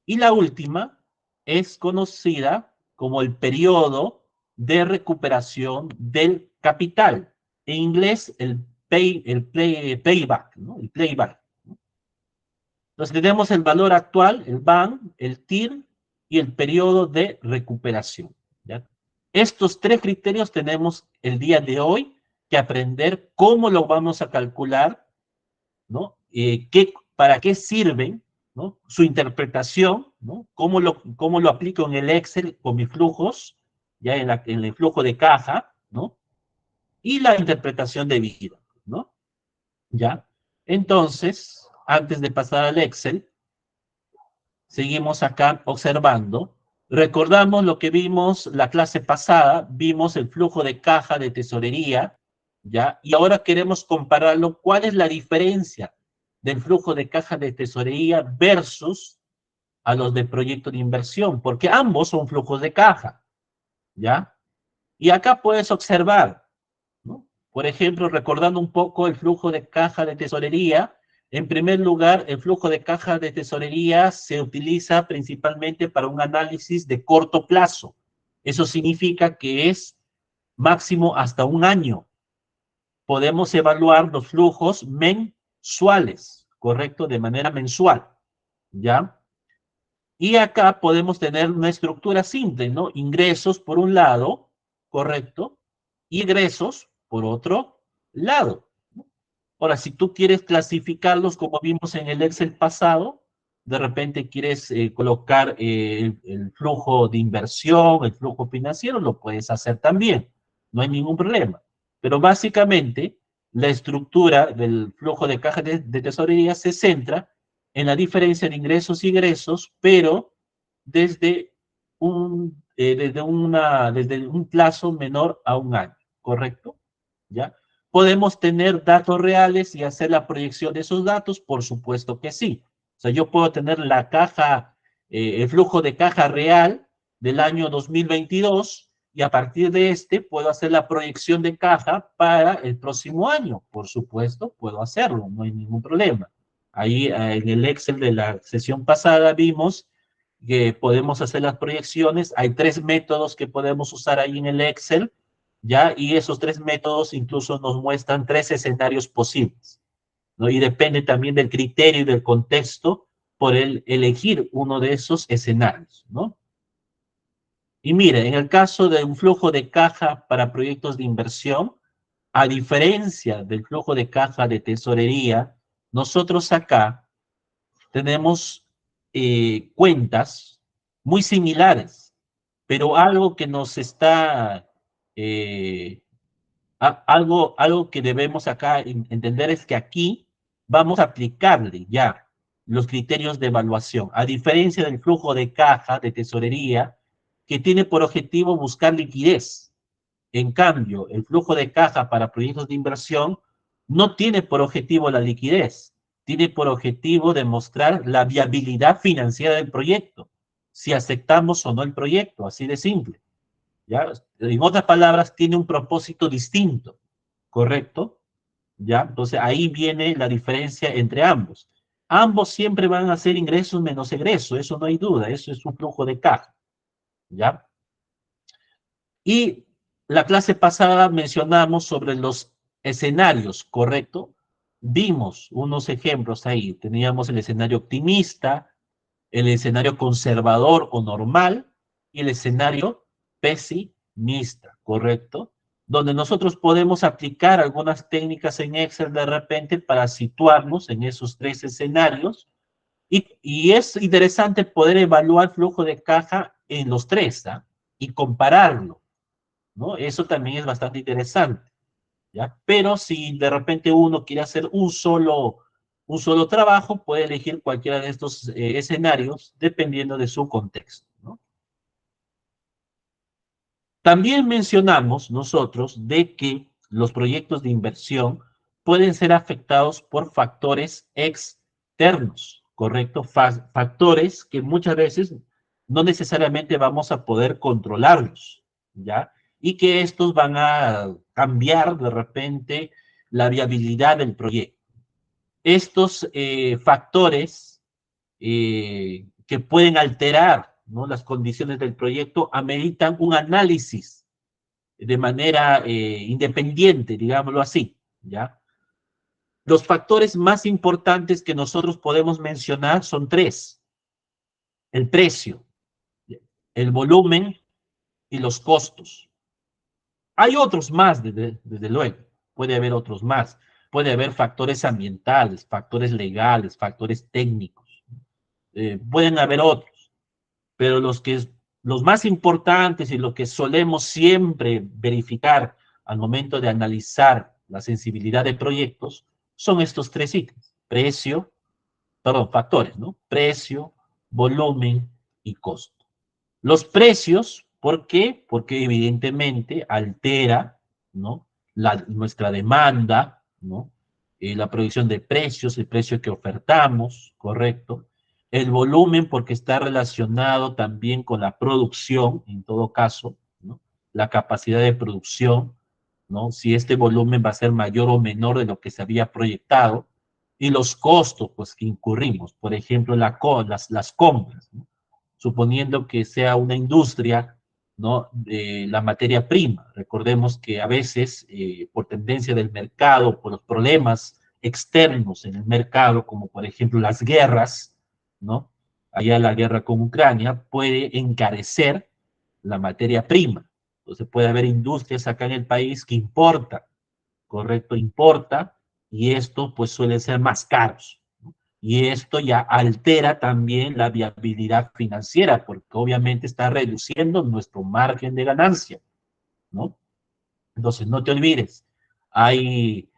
Y la última es conocida como el periodo de recuperación del capital. En inglés, payback, ¿no? El playback. Entonces tenemos el valor actual, el BAN, el TIR y el periodo de recuperación. ¿Ya? Estos tres criterios tenemos el día de hoy que aprender cómo lo vamos a calcular, ¿no? ¿Para qué sirven? ¿No? Su interpretación, ¿no? Cómo lo aplico en el Excel con mis flujos, ya en el flujo de caja, ¿no? Y la interpretación de vida, ¿no? ¿Ya? Entonces, antes de pasar al Excel, seguimos acá observando. Recordamos lo que vimos la clase pasada, vimos el flujo de caja de tesorería, ¿ya? Y ahora queremos compararlo. ¿Cuál es la diferencia del flujo de caja de tesorería versus a los de proyecto de inversión? Porque ambos son flujos de caja, ¿ya? Y acá puedes observar, ¿no? Por ejemplo, recordando un poco el flujo de caja de tesorería, en primer lugar, el flujo de caja de tesorería se utiliza principalmente para un análisis de corto plazo. Eso significa que es máximo hasta un año. Podemos evaluar los flujos mensuales, ¿correcto? De manera mensual, ¿ya? Y acá podemos tener una estructura simple, ¿no? Ingresos por un lado, ¿correcto? Y egresos por otro lado. Ahora, si tú quieres clasificarlos como vimos en el Excel pasado, de repente quieres colocar el flujo de inversión, el flujo financiero, lo puedes hacer también. No hay ningún problema. Pero básicamente, la estructura del flujo de caja de tesorería se centra en la diferencia de ingresos y egresos, pero desde desde un plazo menor a un año, ¿correcto? ¿Ya? ¿Podemos tener datos reales y hacer la proyección de esos datos? Por supuesto que sí. O sea, yo puedo tener la caja, el flujo de caja real del año 2022 y a partir de este puedo hacer la proyección de caja para el próximo año. Por supuesto, puedo hacerlo, no hay ningún problema. Ahí en el Excel de la sesión pasada vimos que podemos hacer las proyecciones. Hay tres métodos que podemos usar ahí en el Excel, ¿ya? Y esos tres métodos incluso nos muestran tres escenarios posibles, ¿no? Y depende también del criterio y del contexto por elegir uno de esos escenarios, ¿no? Y mire, en el caso de un flujo de caja para proyectos de inversión, a diferencia del flujo de caja de tesorería, nosotros acá tenemos cuentas muy similares, pero algo que nos está, eh, algo que debemos acá entender es que aquí vamos a aplicarle ya los criterios de evaluación, a diferencia del flujo de caja de tesorería, que tiene por objetivo buscar liquidez. En cambio, el flujo de caja para proyectos de inversión no tiene por objetivo la liquidez, tiene por objetivo demostrar la viabilidad financiera del proyecto, si aceptamos o no el proyecto, así de simple. ¿Ya? En otras palabras, tiene un propósito distinto, ¿correcto? ¿Ya? Entonces ahí viene la diferencia entre ambos. Ambos siempre van a ser ingresos menos egresos, eso no hay duda, eso es un flujo de caja, ¿ya? Y la clase pasada mencionamos sobre los escenarios, ¿correcto? Vimos unos ejemplos ahí, teníamos el escenario optimista, el escenario conservador o normal y el escenario pesimista, ¿correcto? Donde nosotros podemos aplicar algunas técnicas en Excel de repente para situarnos en esos tres escenarios y es interesante poder evaluar flujo de caja en los tres, ¿ah? Y compararlo, ¿no? Eso también es bastante interesante, ¿ya? Pero si de repente uno quiere hacer un solo trabajo, puede elegir cualquiera de estos escenarios dependiendo de su contexto, ¿no? También mencionamos nosotros de que los proyectos de inversión pueden ser afectados por factores externos, ¿correcto? Factores que muchas veces no necesariamente vamos a poder controlarlos, ¿ya? Y que estos van a cambiar de repente la viabilidad del proyecto. Estos factores que pueden alterar, ¿no?, las condiciones del proyecto ameritan un análisis de manera independiente, digámoslo así, ¿ya? Los factores más importantes que nosotros podemos mencionar son tres: el precio, el volumen y los costos. Hay otros más, desde luego, puede haber otros más. Puede haber factores ambientales, factores legales, factores técnicos. Pueden haber otros, pero los más importantes y lo que solemos siempre verificar al momento de analizar la sensibilidad de proyectos son estos tres ítems: precio, perdón, factores, ¿no? Precio, volumen y costo. Los precios, ¿por qué? Porque evidentemente altera, ¿no?, nuestra demanda, ¿no? La producción de precios, el precio que ofertamos, ¿correcto? El volumen, porque está relacionado también con la producción, en todo caso, ¿no? La capacidad de producción, ¿no? Si este volumen va a ser mayor o menor de lo que se había proyectado. Y los costos, pues, que incurrimos, por ejemplo, las compras, ¿no? Suponiendo que sea una industria, ¿no?, de la materia prima. Recordemos que a veces, por tendencia del mercado, por los problemas externos en el mercado, como por ejemplo las guerras, ¿no? Allá la guerra con Ucrania puede encarecer la materia prima. Entonces puede haber industrias acá en el país que importan, correcto, importa, y esto pues suele ser más caros. Y esto ya altera también la viabilidad financiera, porque obviamente está reduciendo nuestro margen de ganancia, ¿no? Entonces, no te olvides, hay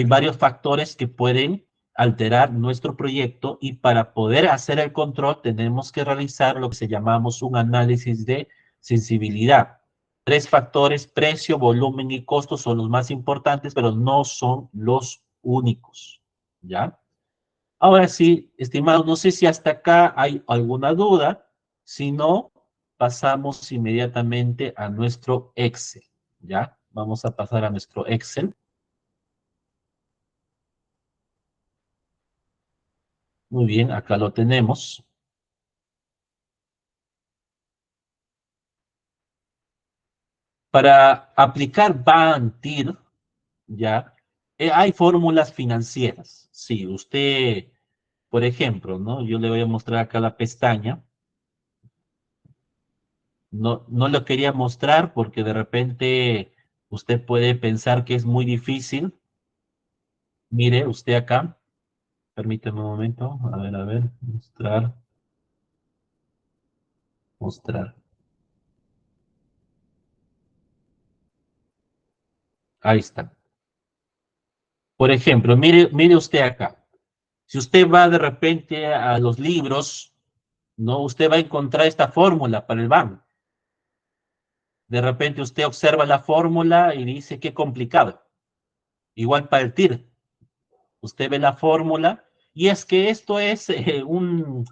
varios factores que pueden alterar nuestro proyecto y para poder hacer el control tenemos que realizar lo que se llamamos un análisis de sensibilidad. Tres factores: precio, volumen y costo, son los más importantes, pero no son los únicos, ¿ya? Ahora sí, estimado, no sé si hasta acá hay alguna duda. Si no, pasamos inmediatamente a nuestro Excel, ¿ya? Vamos a pasar a nuestro Excel. Muy bien, acá lo tenemos. Para aplicar BANTIR, ¿ya? Hay fórmulas financieras. Sí, usted, por ejemplo, ¿no? Yo le voy a mostrar acá la pestaña. No, no lo quería mostrar porque de repente usted puede pensar que es muy difícil. Mire, usted acá, permítame un momento, a ver, mostrar, mostrar. Ahí está. Por ejemplo, mire usted acá. Si usted va de repente a los libros, ¿no? Usted va a encontrar esta fórmula para el banco. De repente usted observa la fórmula y dice, qué complicado. Igual para el TIR. Usted ve la fórmula y es que esto es un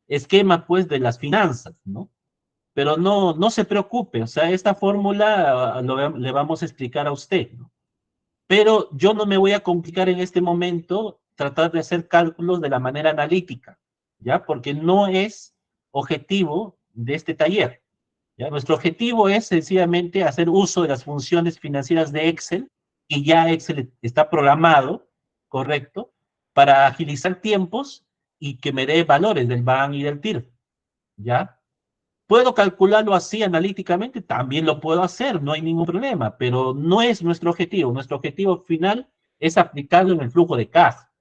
esquema, pues, de las finanzas, ¿no? Pero no se preocupe, o sea, esta fórmula le vamos a explicar a usted, ¿no? Pero yo no me voy a complicar en este momento tratar de hacer cálculos de la manera analítica, ¿ya? Porque no es objetivo de este taller, ¿ya? Nuestro objetivo es sencillamente hacer uso de las funciones financieras de Excel, y ya Excel está programado, ¿correcto? Para agilizar tiempos y que me dé valores del BAN y del TIR, ¿ya? ¿Puedo calcularlo así analíticamente? También lo puedo hacer, no hay ningún problema, pero no es nuestro objetivo. Nuestro objetivo final es aplicarlo en el flujo de caja,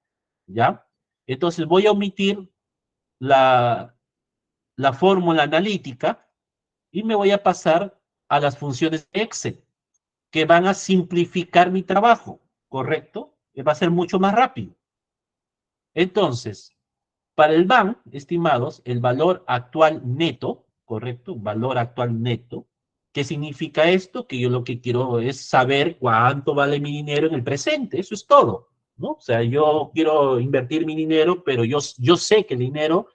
¿ya? Entonces voy a omitir la, la fórmula analítica y me voy a pasar a las funciones de Excel, que van a simplificar mi trabajo, ¿correcto? Que va a ser mucho más rápido. Entonces, para el BAN, estimados, el valor actual neto, ¿correcto? Valor actual neto. ¿Qué significa esto? Que yo lo que quiero es saber cuánto vale mi dinero en el presente, eso es todo, ¿no? O sea, yo quiero invertir mi dinero, pero yo sé que el dinero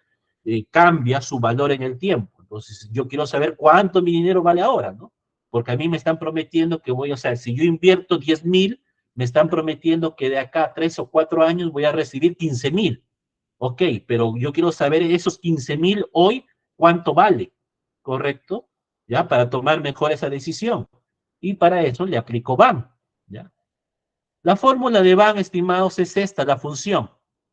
cambia su valor en el tiempo. Entonces, yo quiero saber cuánto mi dinero vale ahora, ¿no? Porque a mí me están prometiendo que voy, o sea, si yo invierto 10,000, me están prometiendo que de acá a 3 o 4 años voy a recibir 15,000. Ok, pero yo quiero saber esos 15,000 hoy, ¿cuánto vale? ¿Correcto? ¿Ya? Para tomar mejor esa decisión. Y para eso le aplico BAN. ¿Ya? La fórmula de BAN, estimados, es esta, la función.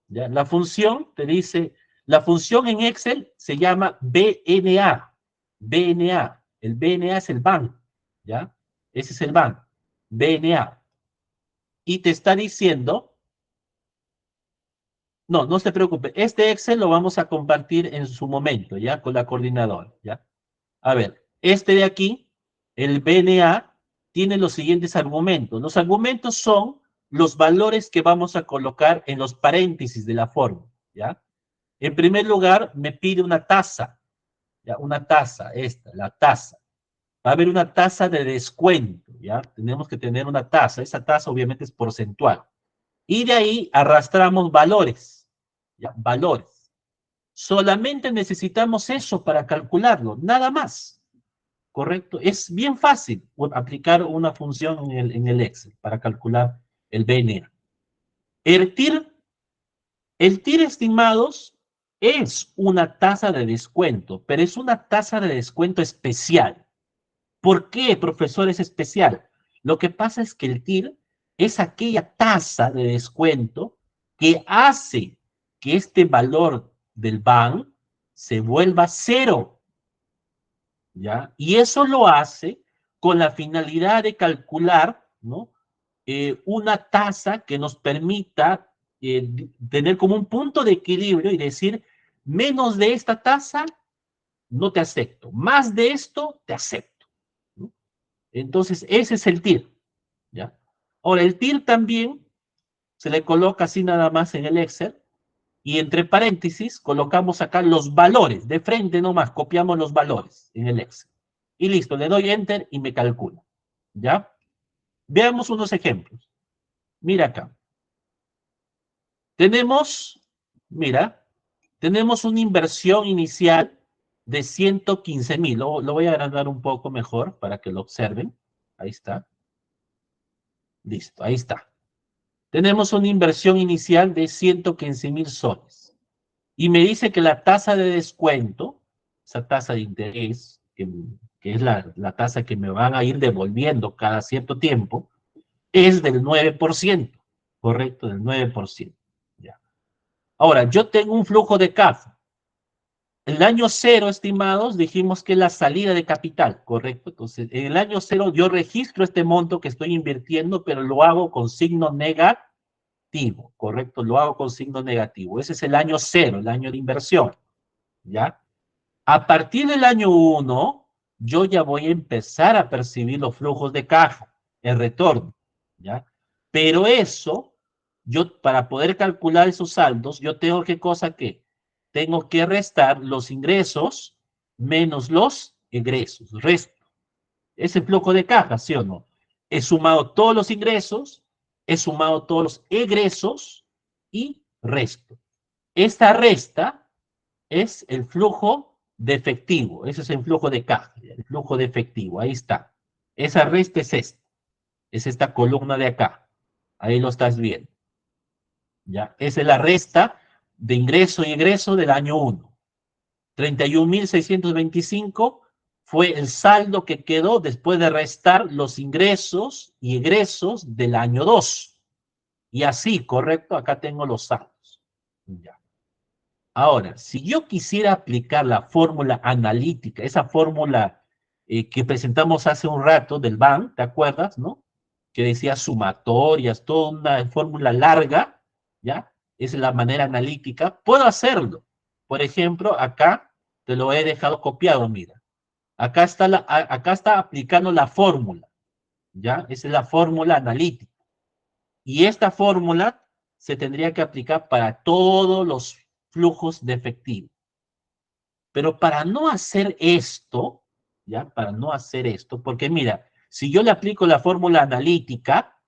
¿Ya? La función te dice, la función en Excel se llama BNA. BNA. El BNA es el BAN. ¿Ya? Ese es el BAN. BNA. Y te está diciendo, no se preocupe. Este Excel lo vamos a compartir en su momento, ¿ya? Con la coordinadora, ¿ya? A ver, este de aquí, el BNA, tiene los siguientes argumentos. Los argumentos son los valores que vamos a colocar en los paréntesis de la fórmula, ¿ya? En primer lugar, me pide una tasa, ¿ya? Una tasa, esta, la tasa. Va a haber una tasa de descuento, ¿ya? Tenemos que tener una tasa. Esa tasa obviamente es porcentual. Y de ahí arrastramos valores, ¿ya? Valores. Solamente necesitamos eso para calcularlo, nada más, ¿correcto? Es bien fácil aplicar una función en el Excel para calcular el BNA. El TIR, el TIR, estimados, es una tasa de descuento, pero es una tasa de descuento especial. ¿Por qué, profesor, es especial? Lo que pasa es que el TIR es aquella tasa de descuento que hace que este valor del BAN se vuelva cero, ¿ya? Y eso lo hace con la finalidad de calcular, ¿no? Una tasa que nos permita tener como un punto de equilibrio y decir, menos de esta tasa, no te acepto, más de esto, te acepto, ¿no? Entonces, ese es el TIR, ¿ya? Ahora, el TIR también se le coloca así nada más en el Excel, y entre paréntesis colocamos acá los valores, de frente nomás, copiamos los valores en el Excel. Y listo, le doy Enter y me calcula, ¿ya? Veamos unos ejemplos. Mira acá. Tenemos, mira, tenemos una inversión inicial de 115,000. Lo voy a agrandar un poco mejor para que lo observen. Ahí está. Listo, ahí está. Tenemos una inversión inicial de 115,000 soles. Y me dice que la tasa de descuento, esa tasa de interés, que es la tasa que me van a ir devolviendo cada cierto tiempo, es del 9%, ¿correcto? Del 9%. Ya. Ahora, yo tengo un flujo de caja. El año cero, estimados, dijimos que es la salida de capital, ¿correcto? Entonces, en el año cero yo registro este monto que estoy invirtiendo, pero lo hago con signo negativo, ¿correcto? Lo hago con signo negativo. Ese es el año cero, el año de inversión, ¿ya? A partir del año 1, yo ya voy a empezar a percibir los flujos de caja, el retorno, ¿ya? Pero eso, yo para poder calcular esos saldos, yo tengo qué cosa que tengo que restar los ingresos menos los egresos, resto, Es el flujo de caja, ¿sí o no? He sumado todos los ingresos, he sumado todos los egresos y resto. Esta resta es el flujo de efectivo. Ese es el flujo de caja, el flujo de efectivo. Ahí está. Esa resta es esta. Es esta columna de acá. Ahí lo estás viendo. ¿Ya? Esa es la resta de ingreso y egreso del año 1. 31.625 fue el saldo que quedó después de restar los ingresos y egresos del año 2. Y así, correcto, acá tengo los saldos. Ya. Ahora, si yo quisiera aplicar la fórmula analítica, esa fórmula que presentamos hace un rato del BAN, ¿te acuerdas, no? Que decía sumatorias, toda una fórmula larga, ¿ya? Esa es la manera analítica. Puedo hacerlo. Por ejemplo, acá te lo he dejado copiado, mira. Acá está aplicando la fórmula, ¿ya? Esa es la fórmula analítica. Y esta fórmula se tendría que aplicar para todos los flujos de efectivo. Pero para no hacer esto, ¿ya? Para no hacer esto, porque mira, si yo le aplico la fórmula analítica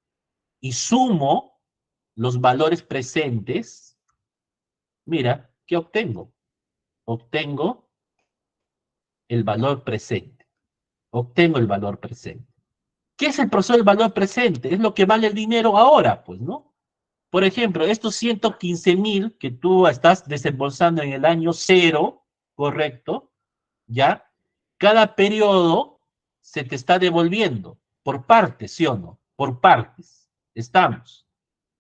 y sumo los valores presentes, mira, ¿qué obtengo? Obtengo el valor presente. Obtengo el valor presente. ¿Qué es el proceso del valor presente? Es lo que vale el dinero ahora, pues, ¿no? Por ejemplo, estos 115.000 que tú estás desembolsando en el año 0, ¿correcto? ¿Ya? Cada periodo se te está devolviendo por partes, ¿sí o no? Por partes. Estamos.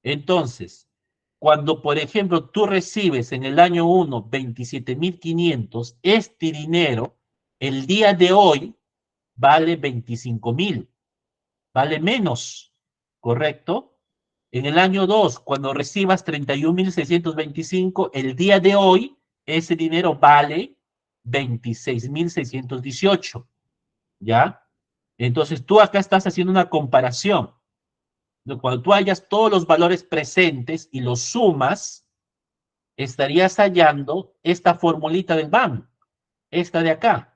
Entonces, cuando, por ejemplo, tú recibes en el año 1 27.500, este dinero, el día de hoy, vale 25.000, vale menos, ¿correcto? En el año 2, cuando recibas 31.625, el día de hoy, ese dinero vale 26.618, ¿ya? Entonces tú acá estás haciendo una comparación. Cuando tú hallas todos los valores presentes y los sumas, estarías hallando esta formulita del BAM, esta de acá.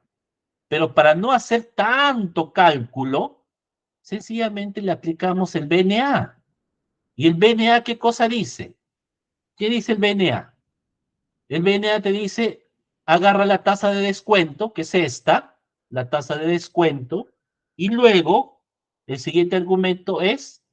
Pero para no hacer tanto cálculo, sencillamente le aplicamos el BNA. ¿Y el BNA qué cosa dice? ¿Qué dice el BNA? El BNA te dice, agarra la tasa de descuento, que es esta, la tasa de descuento, y luego el siguiente argumento es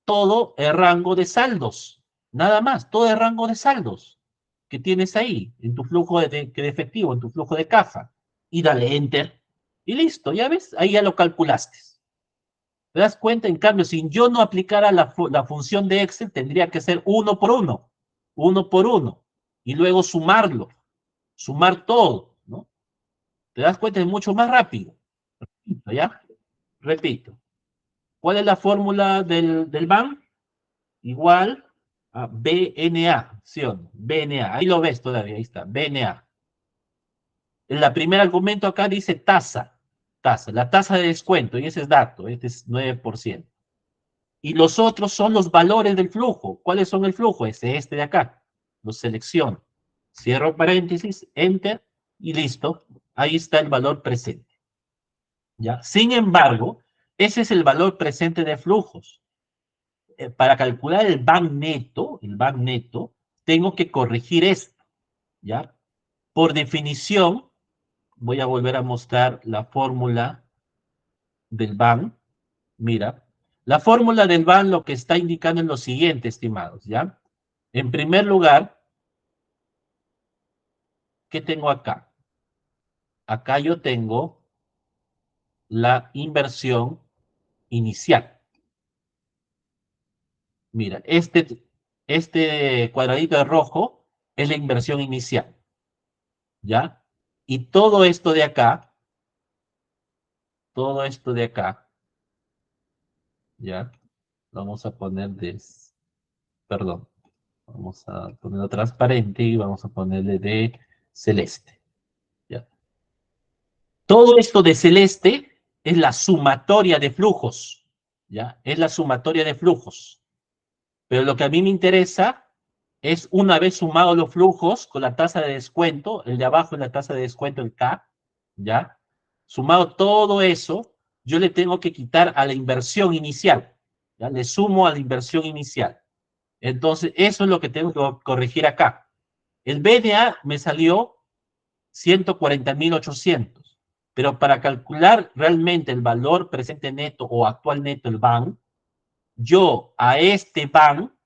todo el rango de saldos, nada más, todo el rango de saldos que tienes ahí, en tu flujo de efectivo, en tu flujo de caja, y dale enter, y listo, ya ves, ahí ya lo calculaste. ¿Te das cuenta? En cambio, si yo no aplicara la función de Excel, tendría que ser uno por uno, y luego sumarlo, sumar todo, ¿no? ¿Te das cuenta? Es mucho más rápido, ¿ya? Repito, ¿cuál es la fórmula del BAM? Igual a BNA, ¿sí o no? BNA, ahí lo ves todavía, ahí está, BNA. El primer argumento acá dice tasa, la tasa de descuento, y ese es dato, este es 9%. Y los otros son los valores del flujo. ¿Cuáles son el flujo? Este de acá. Lo selecciono. Cierro paréntesis, enter, y listo. Ahí está el valor presente. ¿Ya? Sin embargo, ese es el valor presente de flujos. Para calcular el BAN neto, tengo que corregir esto, ¿ya? Por definición, voy a volver a mostrar la fórmula del BAN. Mira, la fórmula del BAN lo que está indicando es lo siguiente, estimados, ¿ya? En primer lugar, ¿qué tengo acá? Acá yo tengo la inversión inicial. Mira, este cuadradito de rojo es la inversión inicial, ¿ya? Y todo esto de acá, ¿ya? Vamos a poner perdón, vamos a ponerlo transparente y vamos a ponerle de celeste, ¿ya? Todo esto de celeste es la sumatoria de flujos, ¿ya? Es la sumatoria de flujos. Pero lo que a mí me interesa es, una vez sumados los flujos con la tasa de descuento, el de abajo es la tasa de descuento, el K, ¿ya? Sumado todo eso, yo le tengo que quitar a la inversión inicial. ¿Ya? Le sumo a la inversión inicial. Entonces, eso es lo que tengo que corregir acá. El BNA me salió 140.800, pero para calcular realmente el valor presente neto o actual neto del BAN, yo a este BAN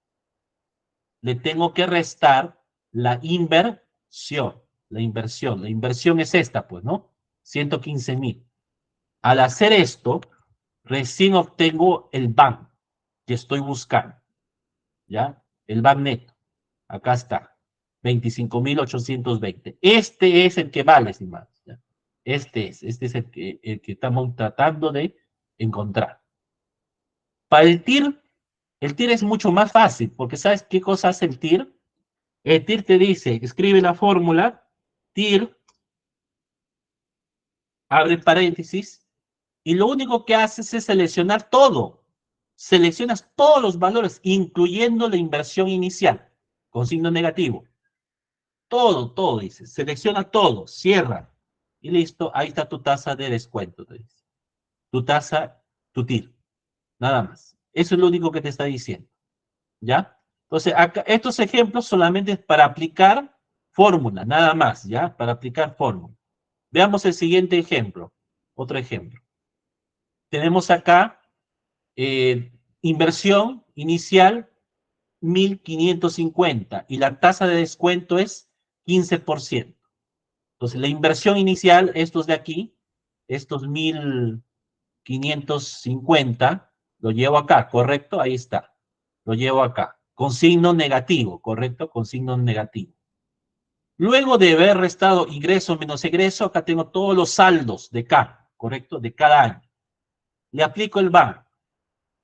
le tengo que restar la inversión. La inversión. La inversión es esta, pues, ¿no? 115.000. Al hacer esto, recién obtengo el BAN que estoy buscando. ¿Ya? El BAN neto. Acá está. 25.820. Este es el que vale, estimados. ¿Ya? Este es el que estamos tratando de encontrar. Para el TIR es mucho más fácil, porque ¿sabes qué cosa hace el TIR? El TIR te dice, escribe la fórmula, TIR, abre paréntesis, y lo único que haces es seleccionar todo. Seleccionas todos los valores, incluyendo la inversión inicial, con signo negativo. Todo, todo, dice. Selecciona todo, cierra. Y listo, ahí está tu tasa de descuento, te dice. Tu tasa, tu TIR. Nada más. Eso es lo único que te está diciendo. ¿Ya? Entonces, acá, estos ejemplos solamente es para aplicar fórmula, nada más, ¿ya? Para aplicar fórmula. Veamos el siguiente ejemplo. Otro ejemplo. Tenemos acá inversión inicial 1.550 y la tasa de descuento es 15%. Entonces, la inversión inicial, estos de aquí, estos 1.550, lo llevo acá, ¿correcto? Ahí está. Lo llevo acá. Con signo negativo, ¿correcto? Con signo negativo. Luego de haber restado ingreso menos egreso, acá tengo todos los saldos de K, ¿correcto? De cada año. Le aplico el BAN.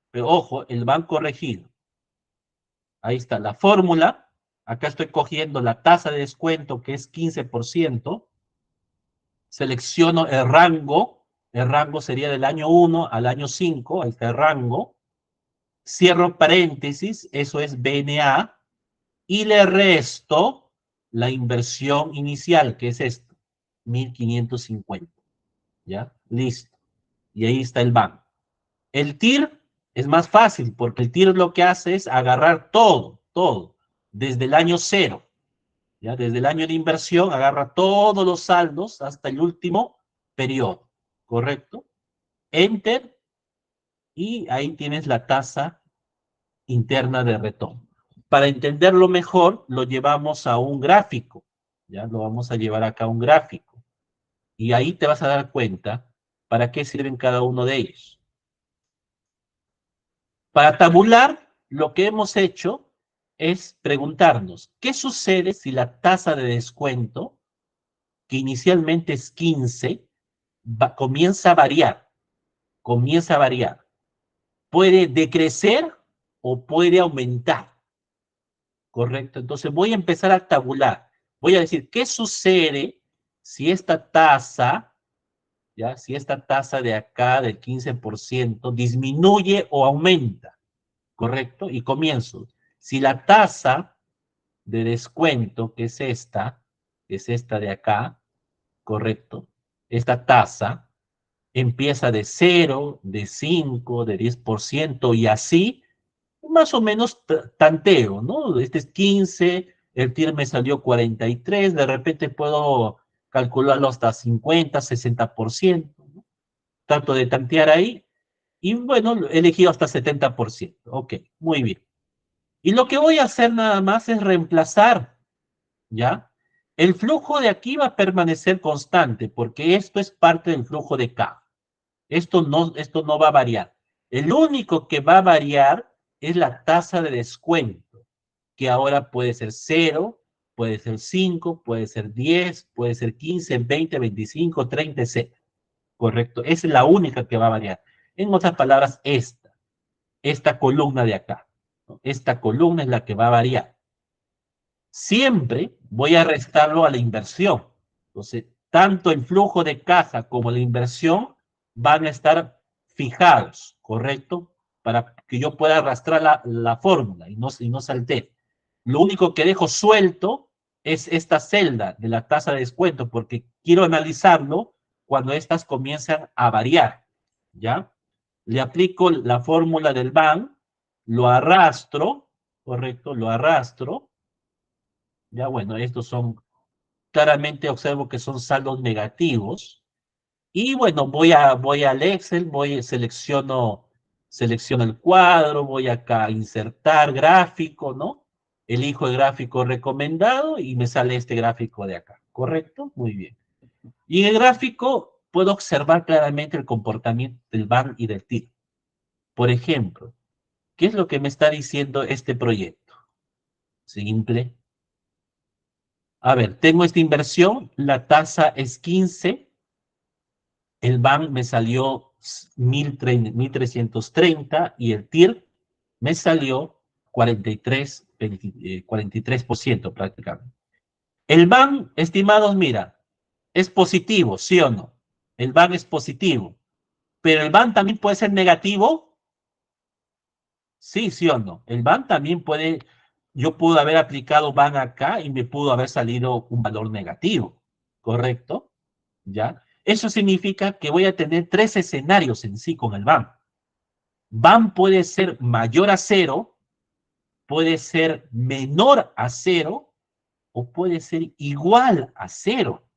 Pero ojo, el BAN corregido. Ahí está la fórmula. Acá estoy cogiendo la tasa de descuento, que es 15%. Selecciono el rango. El rango sería del año 1 al año 5. Ahí está el rango. Cierro paréntesis. Eso es BNA. Y le resto la inversión inicial, que es esto. 1.550. ¿Ya? Listo. Y ahí está el BAN. El TIR es más fácil porque el TIR lo que hace es agarrar todo, todo, desde el año 0, ¿ya? Desde el año de inversión agarra todos los saldos hasta el último periodo, ¿correcto? Enter y ahí tienes la tasa interna de retorno. Para entenderlo mejor, lo llevamos a un gráfico, ¿ya? Lo vamos a llevar acá a un gráfico. Y ahí te vas a dar cuenta para qué sirven cada uno de ellos. Para tabular, lo que hemos hecho es preguntarnos, ¿qué sucede si la tasa de descuento, que inicialmente es 15, comienza a variar? Comienza a variar. Puede decrecer o puede aumentar, ¿correcto? Entonces voy a empezar a tabular. Voy a decir, ¿qué sucede si esta tasa, ¿ya? Si esta tasa de acá del 15% disminuye o aumenta? ¿Correcto? Y comienzo. Si la tasa de descuento, que es esta de acá, ¿correcto? Esta tasa empieza de 0, de 5, de 10% y así, más o menos tanteo, ¿no? Este es 15, el TIR me salió 43, de repente puedo calcularlo hasta 50, 60%, ¿no? Trato de tantear ahí y bueno, he elegido hasta 70%. Ok, muy bien. Y lo que voy a hacer nada más es reemplazar, ¿ya? El flujo de aquí va a permanecer constante porque esto es parte del flujo de K. Esto no va a variar. El único que va a variar es la tasa de descuento, que ahora puede ser 0, puede ser 5, puede ser 10, puede ser 15, 20, 25, 30, etc. ¿Correcto? Es la única que va a variar. En otras palabras, esta columna de acá. Esta columna es la que va a variar. Siempre voy a restarlo a la inversión. Entonces, tanto el flujo de caja como la inversión van a estar fijados, ¿correcto? Para que yo pueda arrastrar la fórmula y no salte. Lo único que dejo suelto es esta celda de la tasa de descuento, porque quiero analizarlo cuando estas comienzan a variar. ¿ya? Le aplico la fórmula del BAN, lo arrastro, correcto, lo arrastro, ya bueno, estos son, claramente observo que son saldos negativos, y bueno, voy al Excel, selecciono el cuadro, voy acá a insertar gráfico, ¿no? Elijo el gráfico recomendado y me sale este gráfico de acá, ¿correcto? Muy bien. Y en el gráfico puedo observar claramente el comportamiento del BAN y del TIR. Por ejemplo, ¿qué es lo que me está diciendo este proyecto? Simple. A ver, tengo esta inversión, la tasa es 15, el BAN me salió 1330 y el TIR me salió 43% prácticamente. El BAN, estimados, mira, es positivo, ¿sí o no? El BAN es positivo, pero el BAN también puede ser negativo. Sí, sí o no. El BAN también puede, yo pude haber aplicado BAN acá y me pudo haber salido un valor negativo, ¿correcto? ¿Ya? Eso significa que voy a tener tres escenarios en sí con el BAN. BAN puede ser mayor a cero, puede ser menor a cero o puede ser igual a cero.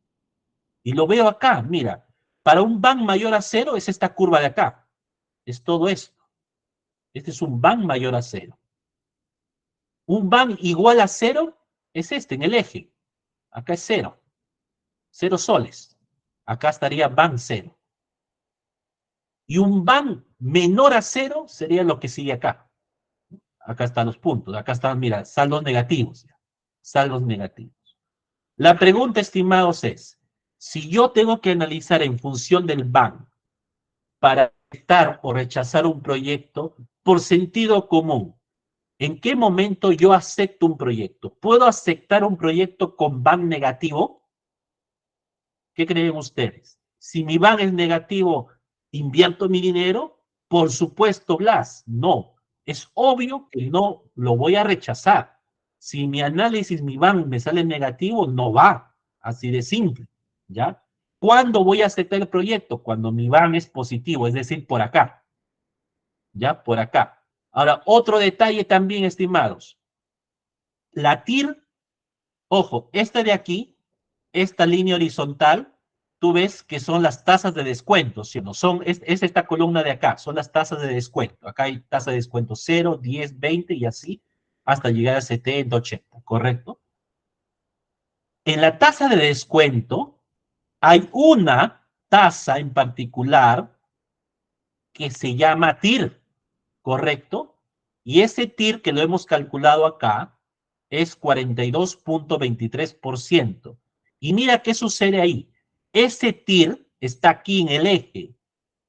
Y lo veo acá, mira, para un BAN mayor a cero es esta curva de acá, es todo esto. Este es un BAN mayor a cero. Un BAN igual a cero es este, en el eje. Acá es cero. 0 soles. Acá estaría BAN cero. Y un BAN menor a cero sería lo que sigue acá. Acá están los puntos. Acá están, mira, saldos negativos. Saldos negativos. La pregunta, estimados, es, si yo tengo que analizar en función del BAN para aceptar o rechazar un proyecto, por sentido común, ¿en qué momento yo acepto un proyecto? ¿Puedo aceptar un proyecto con BAN negativo? ¿Qué creen ustedes? Si mi BAN es negativo, ¿invierto mi dinero? Por supuesto, Blas, no. Es obvio que no lo voy a rechazar. Si mi análisis, mi BAN me sale negativo, no va. Así de simple, ¿ya? ¿Cuándo voy a aceptar el proyecto? Cuando mi BAN es positivo, es decir, por acá, ¿ya? Por acá. Ahora, otro detalle también, estimados. La TIR, ojo, esta de aquí, esta línea horizontal, tú ves que son las tasas de descuento, ¿sí o no? Es esta columna de acá, son las tasas de descuento. Acá hay tasa de descuento 0, 10, 20 y así hasta llegar a 70, 80, ¿correcto? En la tasa de descuento hay una tasa en particular que se llama TIR, ¿correcto? Y ese TIR que lo hemos calculado acá es 42.23%. Y mira qué sucede ahí. Ese TIR está aquí en el eje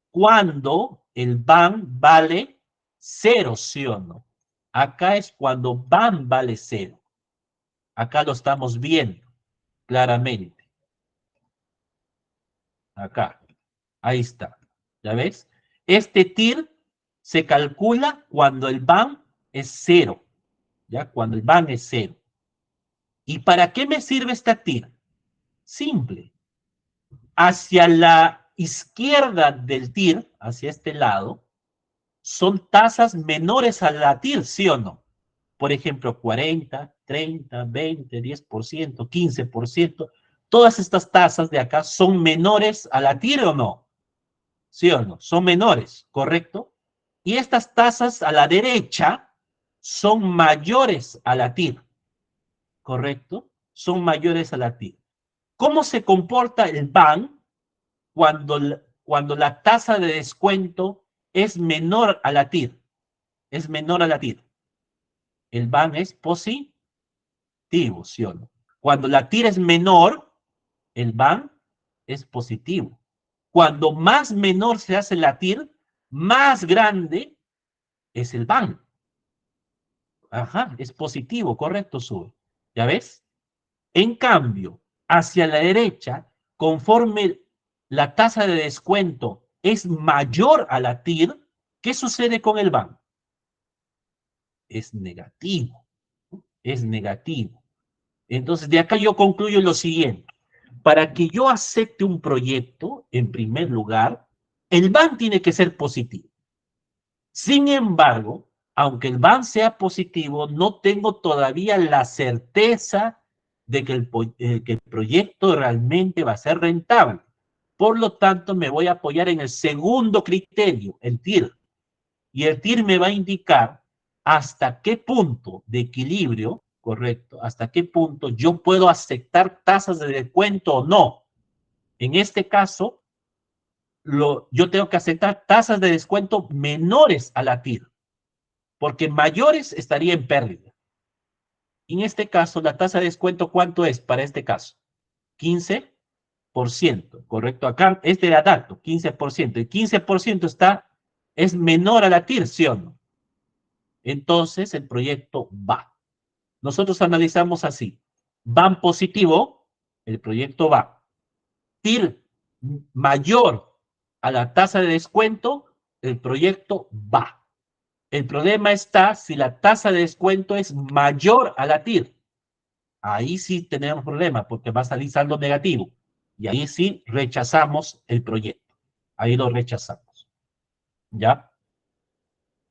cuando el BAN vale 0, ¿sí o no? Acá es cuando BAN vale 0. Acá lo estamos viendo claramente. Acá. Ahí está. ¿Ya ves? Este TIR se calcula cuando el BAN es 0. ¿Ya? Cuando el BAN es 0. ¿Y para qué me sirve esta TIR? Simple. Hacia la izquierda del TIR, hacia este lado, son tasas menores a la TIR, ¿sí o no? Por ejemplo, 40, 30, 20, 10%, 15%. Todas estas tasas de acá son menores a la TIR o no. ¿Sí o no? Son menores, ¿correcto? Y estas tasas a la derecha son mayores a la TIR, ¿correcto? Son mayores a la TIR. ¿Cómo se comporta el BAN cuando la tasa de descuento es menor a la TIR? Es menor a la TIR. El BAN es positivo, ¿sí o no? Cuando la TIR es menor, el BAN es positivo. Cuando más menor se hace la TIR, más grande es el BAN. Ajá, es positivo, correcto, sube. ¿Ya ves? En cambio, hacia la derecha, conforme la tasa de descuento es mayor a la TIR, ¿qué sucede con el BAN? Es negativo, es negativo. Entonces, de acá yo concluyo lo siguiente. Para que yo acepte un proyecto, en primer lugar, El BAN tiene que ser positivo. Sin embargo, aunque el BAN sea positivo, no tengo todavía la certeza de que el proyecto realmente va a ser rentable. Por lo tanto, me voy a apoyar en el segundo criterio, el TIR. Y el TIR me va a indicar hasta qué punto de equilibrio, correcto, hasta qué punto yo puedo aceptar tasas de descuento o no. En este caso, yo tengo que aceptar tasas de descuento menores a la TIR, porque mayores estaría en pérdida. En este caso, la tasa de descuento, ¿cuánto es para este caso? 15%, ¿correcto? Acá este era dato, 15%. El 15% es menor a la TIR, ¿sí o no? Entonces el proyecto va. Nosotros analizamos así. BAN positivo, el proyecto va. TIR mayor a la tasa de descuento, el proyecto va. El problema está si la tasa de descuento es mayor a la TIR. Ahí sí tenemos problema porque va a salir saldo negativo. Y ahí sí rechazamos el proyecto. Ahí lo rechazamos. ¿Ya?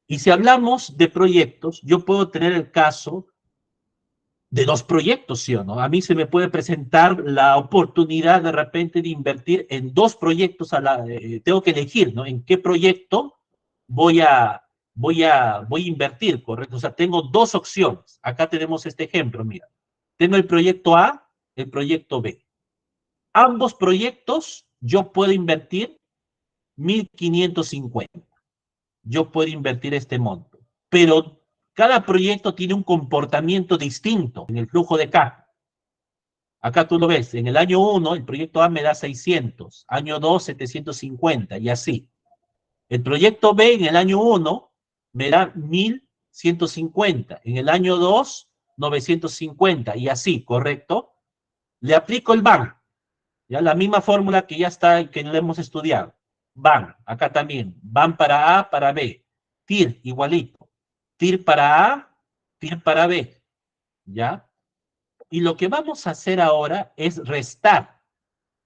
Y si hablamos de proyectos, yo puedo tener el caso de dos proyectos, ¿sí o no? A mí se me puede presentar la oportunidad de repente de invertir en dos proyectos tengo que elegir, ¿no? En qué proyecto voy a invertir, ¿correcto? O sea, tengo dos opciones. Acá tenemos este ejemplo, mira. Tengo el proyecto A, el proyecto B. Ambos proyectos yo puedo invertir 1.550. Yo puedo invertir este monto. Pero cada proyecto tiene un comportamiento distinto en el flujo de caja. Acá tú lo ves, en el año 1 el proyecto A me da 600, año 2 750 y así. El proyecto B en el año 1 me da 1.150, en el año 2 950 y así, ¿correcto? Le aplico el BAN, ya la misma fórmula que ya está, que le hemos estudiado. BAN, acá también, BAN para A, para B. TIR, igualito. TIR para A, TIR para B, ¿ya? Y lo que vamos a hacer ahora es restar.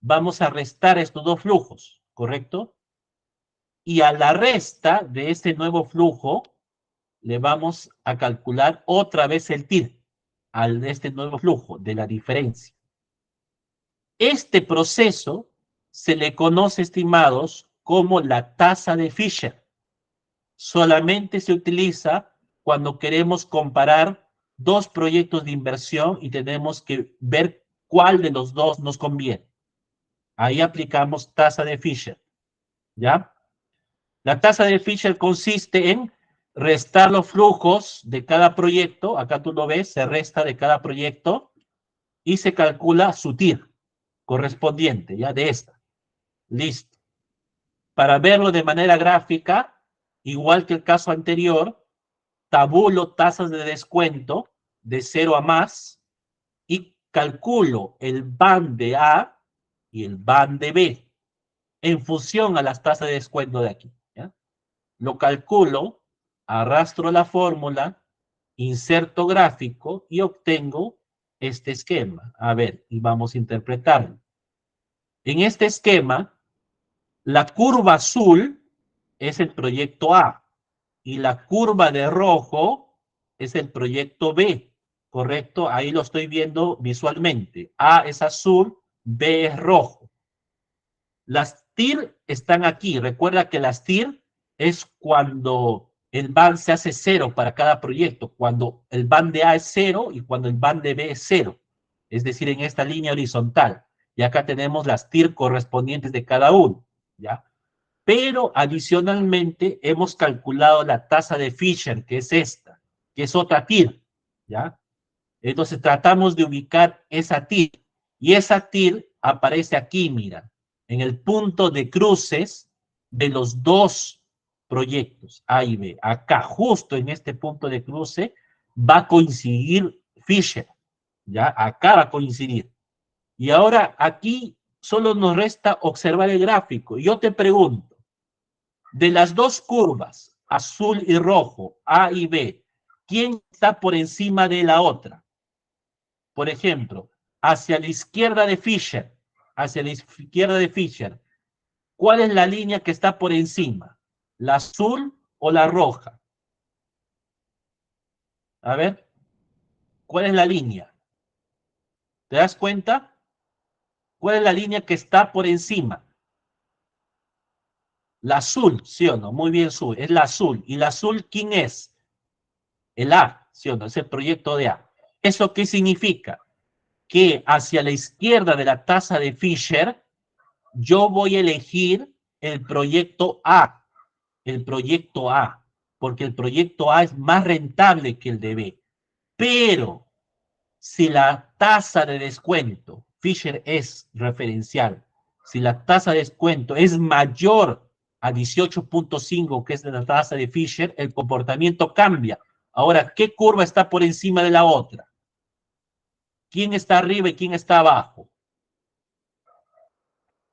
Vamos a restar estos dos flujos, ¿correcto? Y a la resta de este nuevo flujo le vamos a calcular otra vez el TIR al de este nuevo flujo, de la diferencia. Este proceso se le conoce, estimados, como la tasa de Fisher. Solamente se utiliza cuando queremos comparar dos proyectos de inversión y tenemos que ver cuál de los dos nos conviene. Ahí aplicamos tasa de Fisher, ¿ya? La tasa de Fisher consiste en restar los flujos de cada proyecto, acá tú lo ves, se resta de cada proyecto y se calcula su TIR correspondiente, ya de esta. Listo. Para verlo de manera gráfica, igual que el caso anterior, tabulo tasas de descuento de 0 a más y calculo el BAN de A y el BAN de B en función a las tasas de descuento de aquí. ¿Ya? Lo calculo, arrastro la fórmula, inserto gráfico y obtengo este esquema. A ver, y vamos a interpretarlo. En este esquema, la curva azul es el proyecto A y la curva de rojo es el proyecto B, ¿correcto? Ahí lo estoy viendo visualmente. A es azul, B es rojo. Las TIR están aquí. Recuerda que las TIR es cuando el BAN se hace cero para cada proyecto, cuando el BAN de A es cero y cuando el BAN de B es cero, es decir, en esta línea horizontal. Y acá tenemos las TIR correspondientes de cada uno, ¿ya? Pero adicionalmente hemos calculado la tasa de Fisher, que es esta, que es otra TIR, ¿ya? Entonces tratamos de ubicar esa TIR y esa TIR aparece aquí, mira, en el punto de cruces de los dos proyectos, A y B. Acá, justo en este punto de cruce, va a coincidir Fisher, ¿ya? Acá va a coincidir. Y ahora aquí solo nos resta observar el gráfico. Yo te pregunto, de las dos curvas, azul y rojo, A y B, ¿quién está por encima de la otra? Por ejemplo, hacia la izquierda de Fisher, ¿Cuál es la línea que está por encima? ¿La azul o la roja? A ver, ¿cuál es la línea? ¿Te das cuenta? ¿Cuál es la línea que está por encima? La azul, ¿sí o no? Muy bien, Su, es la azul. ¿Y la azul quién es? El A, ¿sí o no? Es el proyecto de A. ¿Eso qué significa? Que hacia la izquierda de la tasa de Fisher, yo voy a elegir el proyecto A, porque el proyecto A es más rentable que el de B. Pero si la tasa de descuento, Fisher es referencial, si la tasa de descuento es mayor a 18.5, que es la tasa de Fisher, el comportamiento cambia. Ahora, ¿qué curva está por encima de la otra? ¿Quién está arriba y quién está abajo?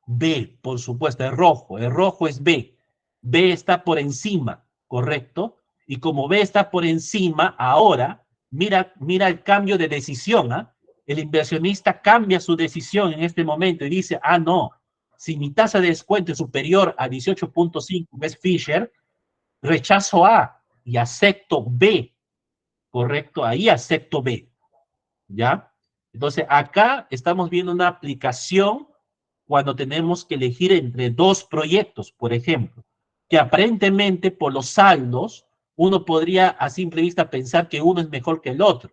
B, por supuesto, el rojo es B. B está por encima, ¿correcto? Y como B está por encima, ahora, mira el cambio de decisión, ¿ah? El inversionista cambia su decisión en este momento y dice, ah, no, si mi tasa de descuento es superior a 18.5, que es Fisher, rechazo A y acepto B, ¿correcto? Ahí acepto B, ¿ya? Entonces, acá estamos viendo una aplicación cuando tenemos que elegir entre dos proyectos, por ejemplo, que aparentemente por los saldos, uno podría a simple vista pensar que uno es mejor que el otro,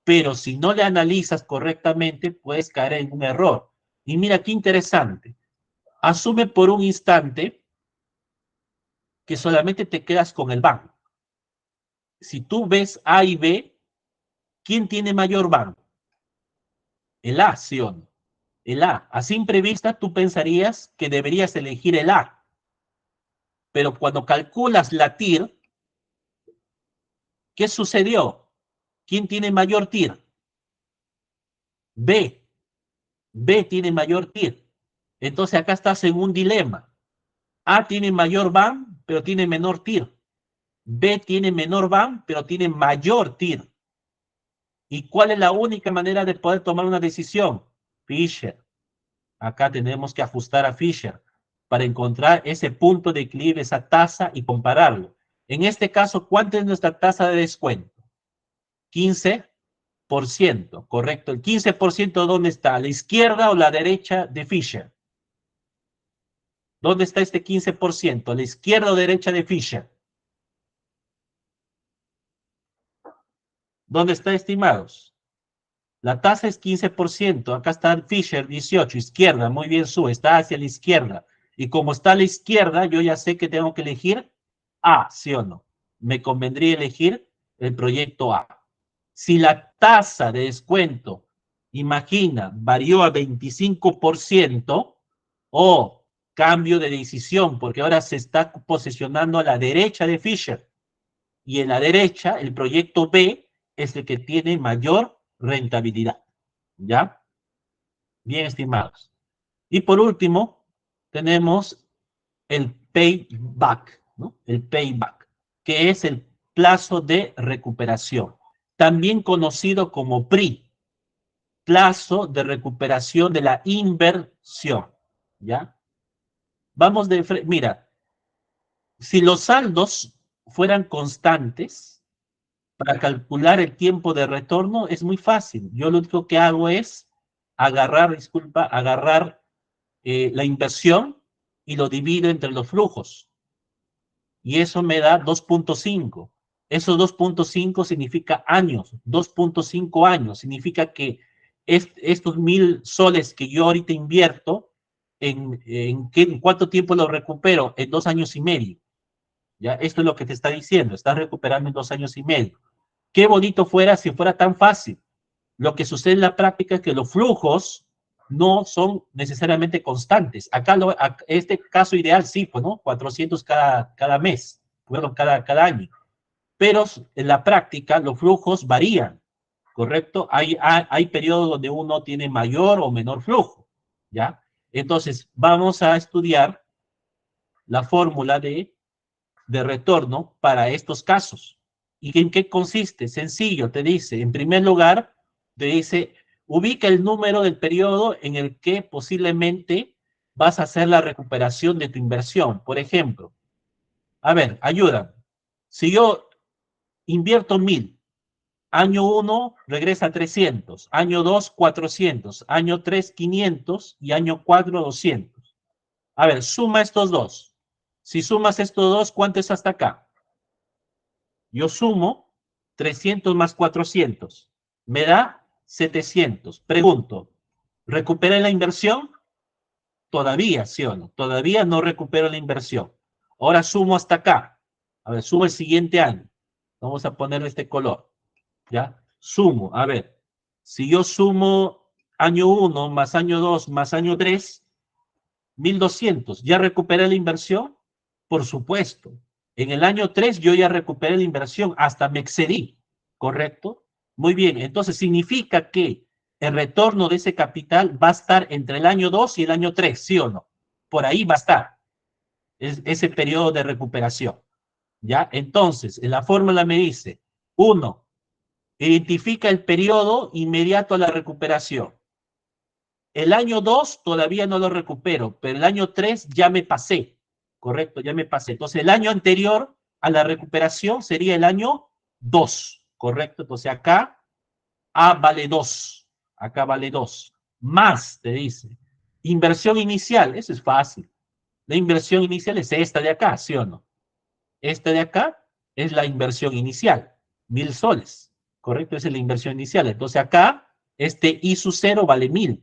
pero si no le analizas correctamente, puedes caer en un error. Y mira qué interesante. Asume por un instante que solamente te quedas con el banco. Si tú ves A y B, ¿quién tiene mayor banco? El A, ¿sí o no? El A. A simple vista, tú pensarías que deberías elegir el A. Pero cuando calculas la TIR, ¿qué sucedió? ¿Quién tiene mayor TIR? B. B tiene mayor TIR. Entonces acá estás en un dilema. A tiene mayor BAM, pero tiene menor TIR. B tiene menor BAM, pero tiene mayor TIR. ¿Y cuál es la única manera de poder tomar una decisión? Fisher. Acá tenemos que ajustar a Fisher para encontrar ese punto de equilibrio, esa tasa y compararlo. En este caso, ¿cuánto es nuestra tasa de descuento? 15%, correcto. ¿El 15% dónde está? ¿A la izquierda o la derecha de Fisher? ¿Dónde está este 15%? ¿A la izquierda o derecha de Fisher? ¿Dónde está, estimados? La tasa es 15%. Acá está Fisher, 18, izquierda. Muy bien, Su, está hacia la izquierda. Y como está a la izquierda, yo ya sé que tengo que elegir A, ¿sí o no? Me convendría elegir el proyecto A. Si la tasa de descuento, imagina, varió a 25% o cambio de decisión, porque ahora se está posicionando a la derecha de Fisher. Y en la derecha, el proyecto B es el que tiene mayor rentabilidad. ¿Ya? Bien, estimados. Y por último, tenemos el payback, ¿no? El payback, que es el plazo de recuperación, también conocido como PRI, plazo de recuperación de la inversión, ¿ya? Vamos de frente, mira, si los saldos fueran constantes, para calcular el tiempo de retorno es muy fácil. Yo lo único que hago es agarrar la inversión y lo divido entre los flujos. Y eso me da 2.5. Esos 2.5 significa años, 2.5 años. Significa que estos 1.000 soles que yo ahorita invierto, ¿en cuánto tiempo lo recupero? En 2 años y medio. ¿Ya? Esto es lo que te está diciendo. Estás recuperando en 2 años y medio. Qué bonito fuera si fuera tan fácil. Lo que sucede en la práctica es que los flujos no son necesariamente constantes. Acá, este caso ideal sí, pues, ¿no? 400 cada mes, bueno, cada año. Pero en la práctica los flujos varían, ¿correcto? Hay periodos donde uno tiene mayor o menor flujo, ¿ya? Entonces, vamos a estudiar la fórmula de retorno para estos casos. ¿Y en qué consiste? Sencillo, te dice, en primer lugar, te dice, ubica el número del periodo en el que posiblemente vas a hacer la recuperación de tu inversión. Por ejemplo, a ver, ayuda. Si yo invierto 1000, año 1 regresa 300, año 2 400, año 3 500 y año 4 200. A ver, suma estos dos. Si sumas estos dos, ¿cuánto es hasta acá? Yo sumo 300 más 400. Me da 700. Pregunto, ¿recuperé la inversión? Todavía, ¿sí o no? Todavía no recupero la inversión. Ahora sumo hasta acá. A ver, sumo el siguiente año. Vamos a ponerle este color. ¿Ya? Sumo. A ver, si yo sumo año 1 más año 2 más año 3, 1200. ¿Ya recuperé la inversión? Por supuesto. En el año 3 yo ya recuperé la inversión, hasta me excedí, ¿correcto? Muy bien, entonces significa que el retorno de ese capital va a estar entre el año 2 y el año 3, ¿sí o no? Por ahí va a estar ese periodo de recuperación, ¿ya? Entonces, en la fórmula me dice, 1, identifica el periodo inmediato a la recuperación. El año 2 todavía no lo recupero, pero el año 3 ya me pasé, ¿correcto? Ya me pasé. Entonces, el año anterior a la recuperación sería el año 2, ¿correcto? Entonces, acá A vale 2, acá vale 2. Más, te dice. Inversión inicial, eso es fácil. La inversión inicial es esta de acá, ¿sí o no? Esta de acá es la inversión inicial, 1000 soles, ¿correcto? Esa es la inversión inicial. Entonces, acá, este I sub 0 vale 1000.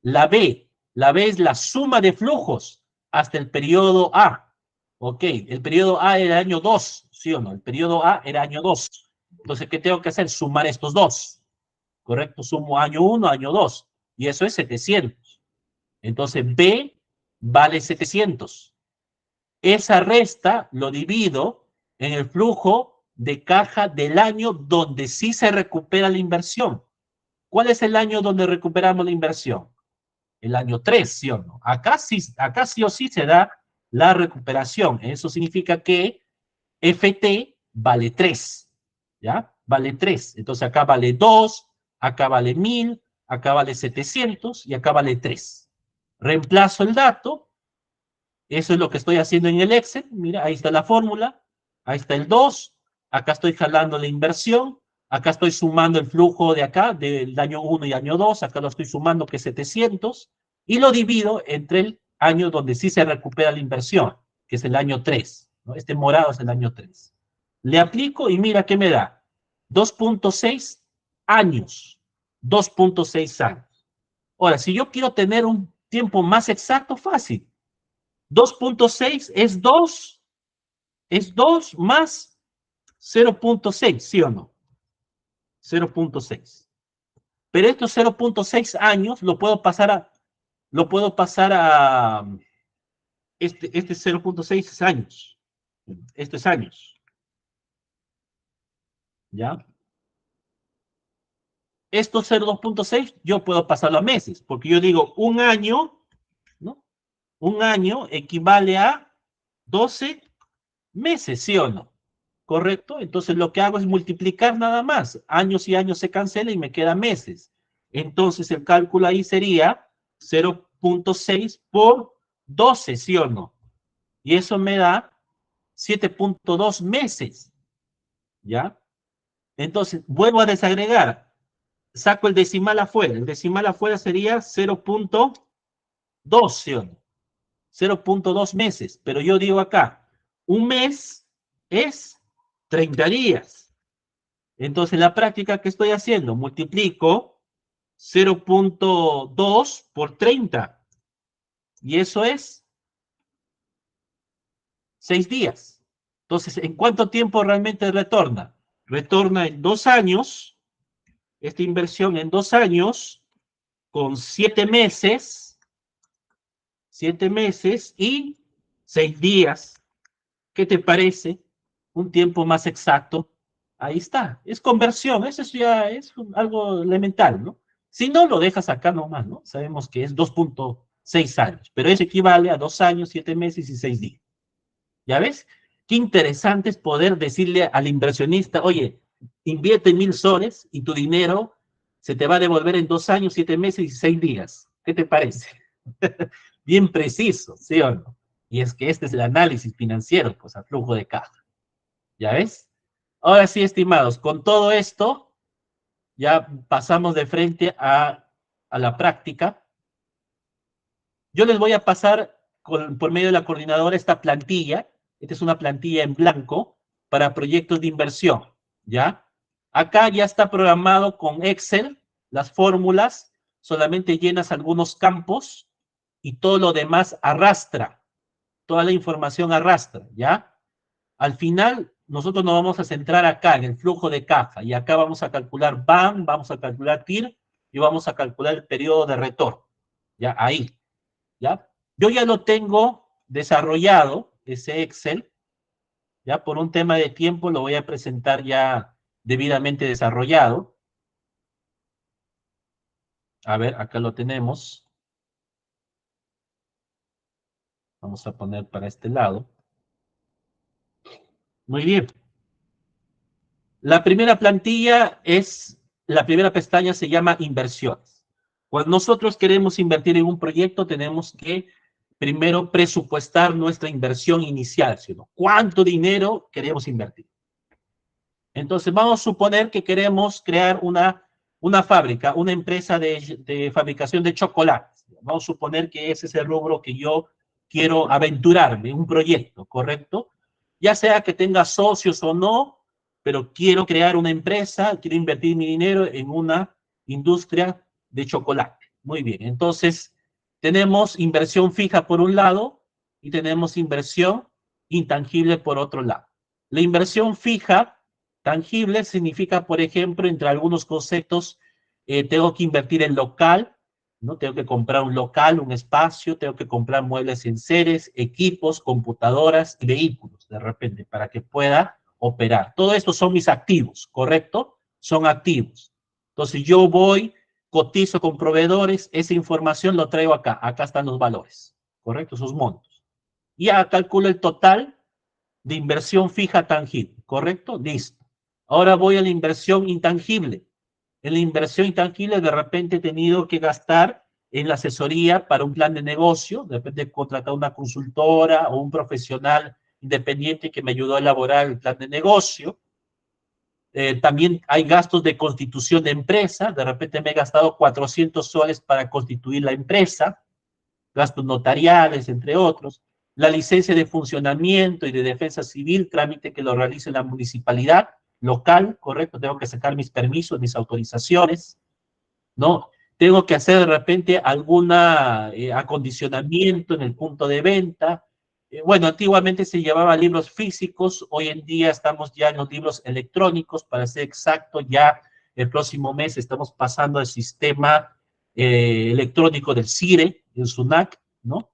La B es la suma de flujos hasta el periodo A. Ok, el periodo A era el año 2, ¿sí o no? El periodo A era año 2. Entonces, ¿qué tengo que hacer? Sumar estos dos. ¿Correcto? Sumo año 1, año 2. Y eso es 700. Entonces, B vale 700. Esa resta lo divido en el flujo de caja del año donde sí se recupera la inversión. ¿Cuál es el año donde recuperamos la inversión? El año 3, ¿sí o no? Acá sí o sí se da la recuperación. Eso significa que FT vale 3, ¿ya? Vale 3. Entonces acá vale 2, acá vale 1000, acá vale 700 y acá vale 3. Reemplazo el dato. Eso es lo que estoy haciendo en el Excel. Mira, ahí está la fórmula. Ahí está el 2. Acá estoy jalando la inversión. Acá estoy sumando el flujo de acá, del año 1 y año 2. Acá lo estoy sumando, que es 700. Y lo divido entre el año donde sí se recupera la inversión, que es el año 3, ¿no? Este morado es el año 3. Le aplico y mira qué me da. 2.6 años. 2.6 años. Ahora, si yo quiero tener un tiempo más exacto, fácil. 2.6 es 2 más 0.6, ¿sí o no? 0.6. Pero estos 0.6 años lo puedo pasar a este 0.6 es años. Esto es años. ¿Ya? Estos 0.2.6 yo puedo pasarlo a meses, porque yo digo un año, ¿no? Un año equivale a 12 meses, ¿sí o no? ¿Correcto? Entonces lo que hago es multiplicar nada más. Años y años se cancela y me quedan meses. Entonces el cálculo ahí sería 0.6 por 12, ¿sí o no? Y eso me da 7.2 meses, ¿ya? Entonces vuelvo a desagregar. Saco el decimal afuera. El decimal afuera sería 0.2, ¿sí o no? 0.2 meses. Pero yo digo acá, un mes es 30 días. Entonces, la práctica que estoy haciendo, multiplico 0.2 por 30. Y eso es 6 días. Entonces, ¿en cuánto tiempo realmente retorna? Retorna en 2 años, esta inversión en 2 años, con 7 meses y 6 días. ¿Qué te parece? Un tiempo más exacto. Ahí está. Es conversión. Eso ya es algo elemental, ¿no? Si no, lo dejas acá nomás, ¿no? Sabemos que es 2.6 años, pero eso equivale a 2 años, 7 meses y 6 días. ¿Ya ves? Qué interesante es poder decirle al inversionista, oye, invierte 1000 soles y tu dinero se te va a devolver en 2 años, 7 meses y 6 días. ¿Qué te parece? bien preciso, ¿sí o no? Y es que este es el análisis financiero, pues, a flujo de caja. ¿Ya ves? Ahora sí, estimados, con todo esto, ya pasamos de frente a la práctica. Yo les voy a pasar por medio de la coordinadora esta plantilla. Esta es una plantilla en blanco para proyectos de inversión, ¿ya? Acá ya está programado con Excel las fórmulas, solamente llenas algunos campos y todo lo demás arrastra, toda la información arrastra, ¿ya? Al final, nosotros nos vamos a centrar acá en el flujo de caja y acá vamos a calcular BAM, vamos a calcular TIR y vamos a calcular el periodo de retorno, ¿ya? Ahí. ¿Ya? Yo ya lo tengo desarrollado, ese Excel, ya por un tema de tiempo lo voy a presentar ya debidamente desarrollado. A ver, acá lo tenemos. Vamos a poner para este lado. Muy bien. La primera plantilla la primera pestaña se llama inversiones. Cuando nosotros queremos invertir en un proyecto, tenemos que primero presupuestar nuestra inversión inicial, ¿no? ¿Cuánto dinero queremos invertir? Entonces, vamos a suponer que queremos crear una fábrica, una empresa de fabricación de chocolates. Vamos a suponer que ese es el rubro que yo quiero aventurarme, un proyecto, ¿correcto? Ya sea que tenga socios o no, pero quiero crear una empresa, quiero invertir mi dinero en una industria de chocolate. Muy bien, entonces tenemos inversión fija por un lado y tenemos inversión intangible por otro lado. La inversión fija tangible significa, por ejemplo, entre algunos conceptos, tengo que invertir en local, ¿no? Tengo que comprar un local, un espacio, tengo que comprar muebles en seres, equipos, computadoras y vehículos, de repente, para que pueda operar. Todo esto son mis activos, ¿correcto? Son activos. Entonces yo voy, cotizo con proveedores, esa información lo traigo acá están los valores, ¿correcto? Sus montos. Ya calculo el total de inversión fija tangible, ¿correcto? Listo. Ahora voy a la inversión intangible. En la inversión intangible de repente he tenido que gastar en la asesoría para un plan de negocio, de repente he contratado una consultora o un profesional independiente que me ayudó a elaborar el plan de negocio. También hay gastos de constitución de empresa, de repente me he gastado 400 soles para constituir la empresa, gastos notariales, entre otros. La licencia de funcionamiento y de defensa civil, trámite que lo realice la municipalidad local, correcto, tengo que sacar mis permisos, mis autorizaciones, ¿no? Tengo que hacer de repente alguna acondicionamiento en el punto de venta. Bueno, antiguamente se llevaba libros físicos, hoy en día estamos ya en los libros electrónicos, para ser exacto, ya el próximo mes estamos pasando al sistema electrónico del CIRE, el SUNAC, ¿no?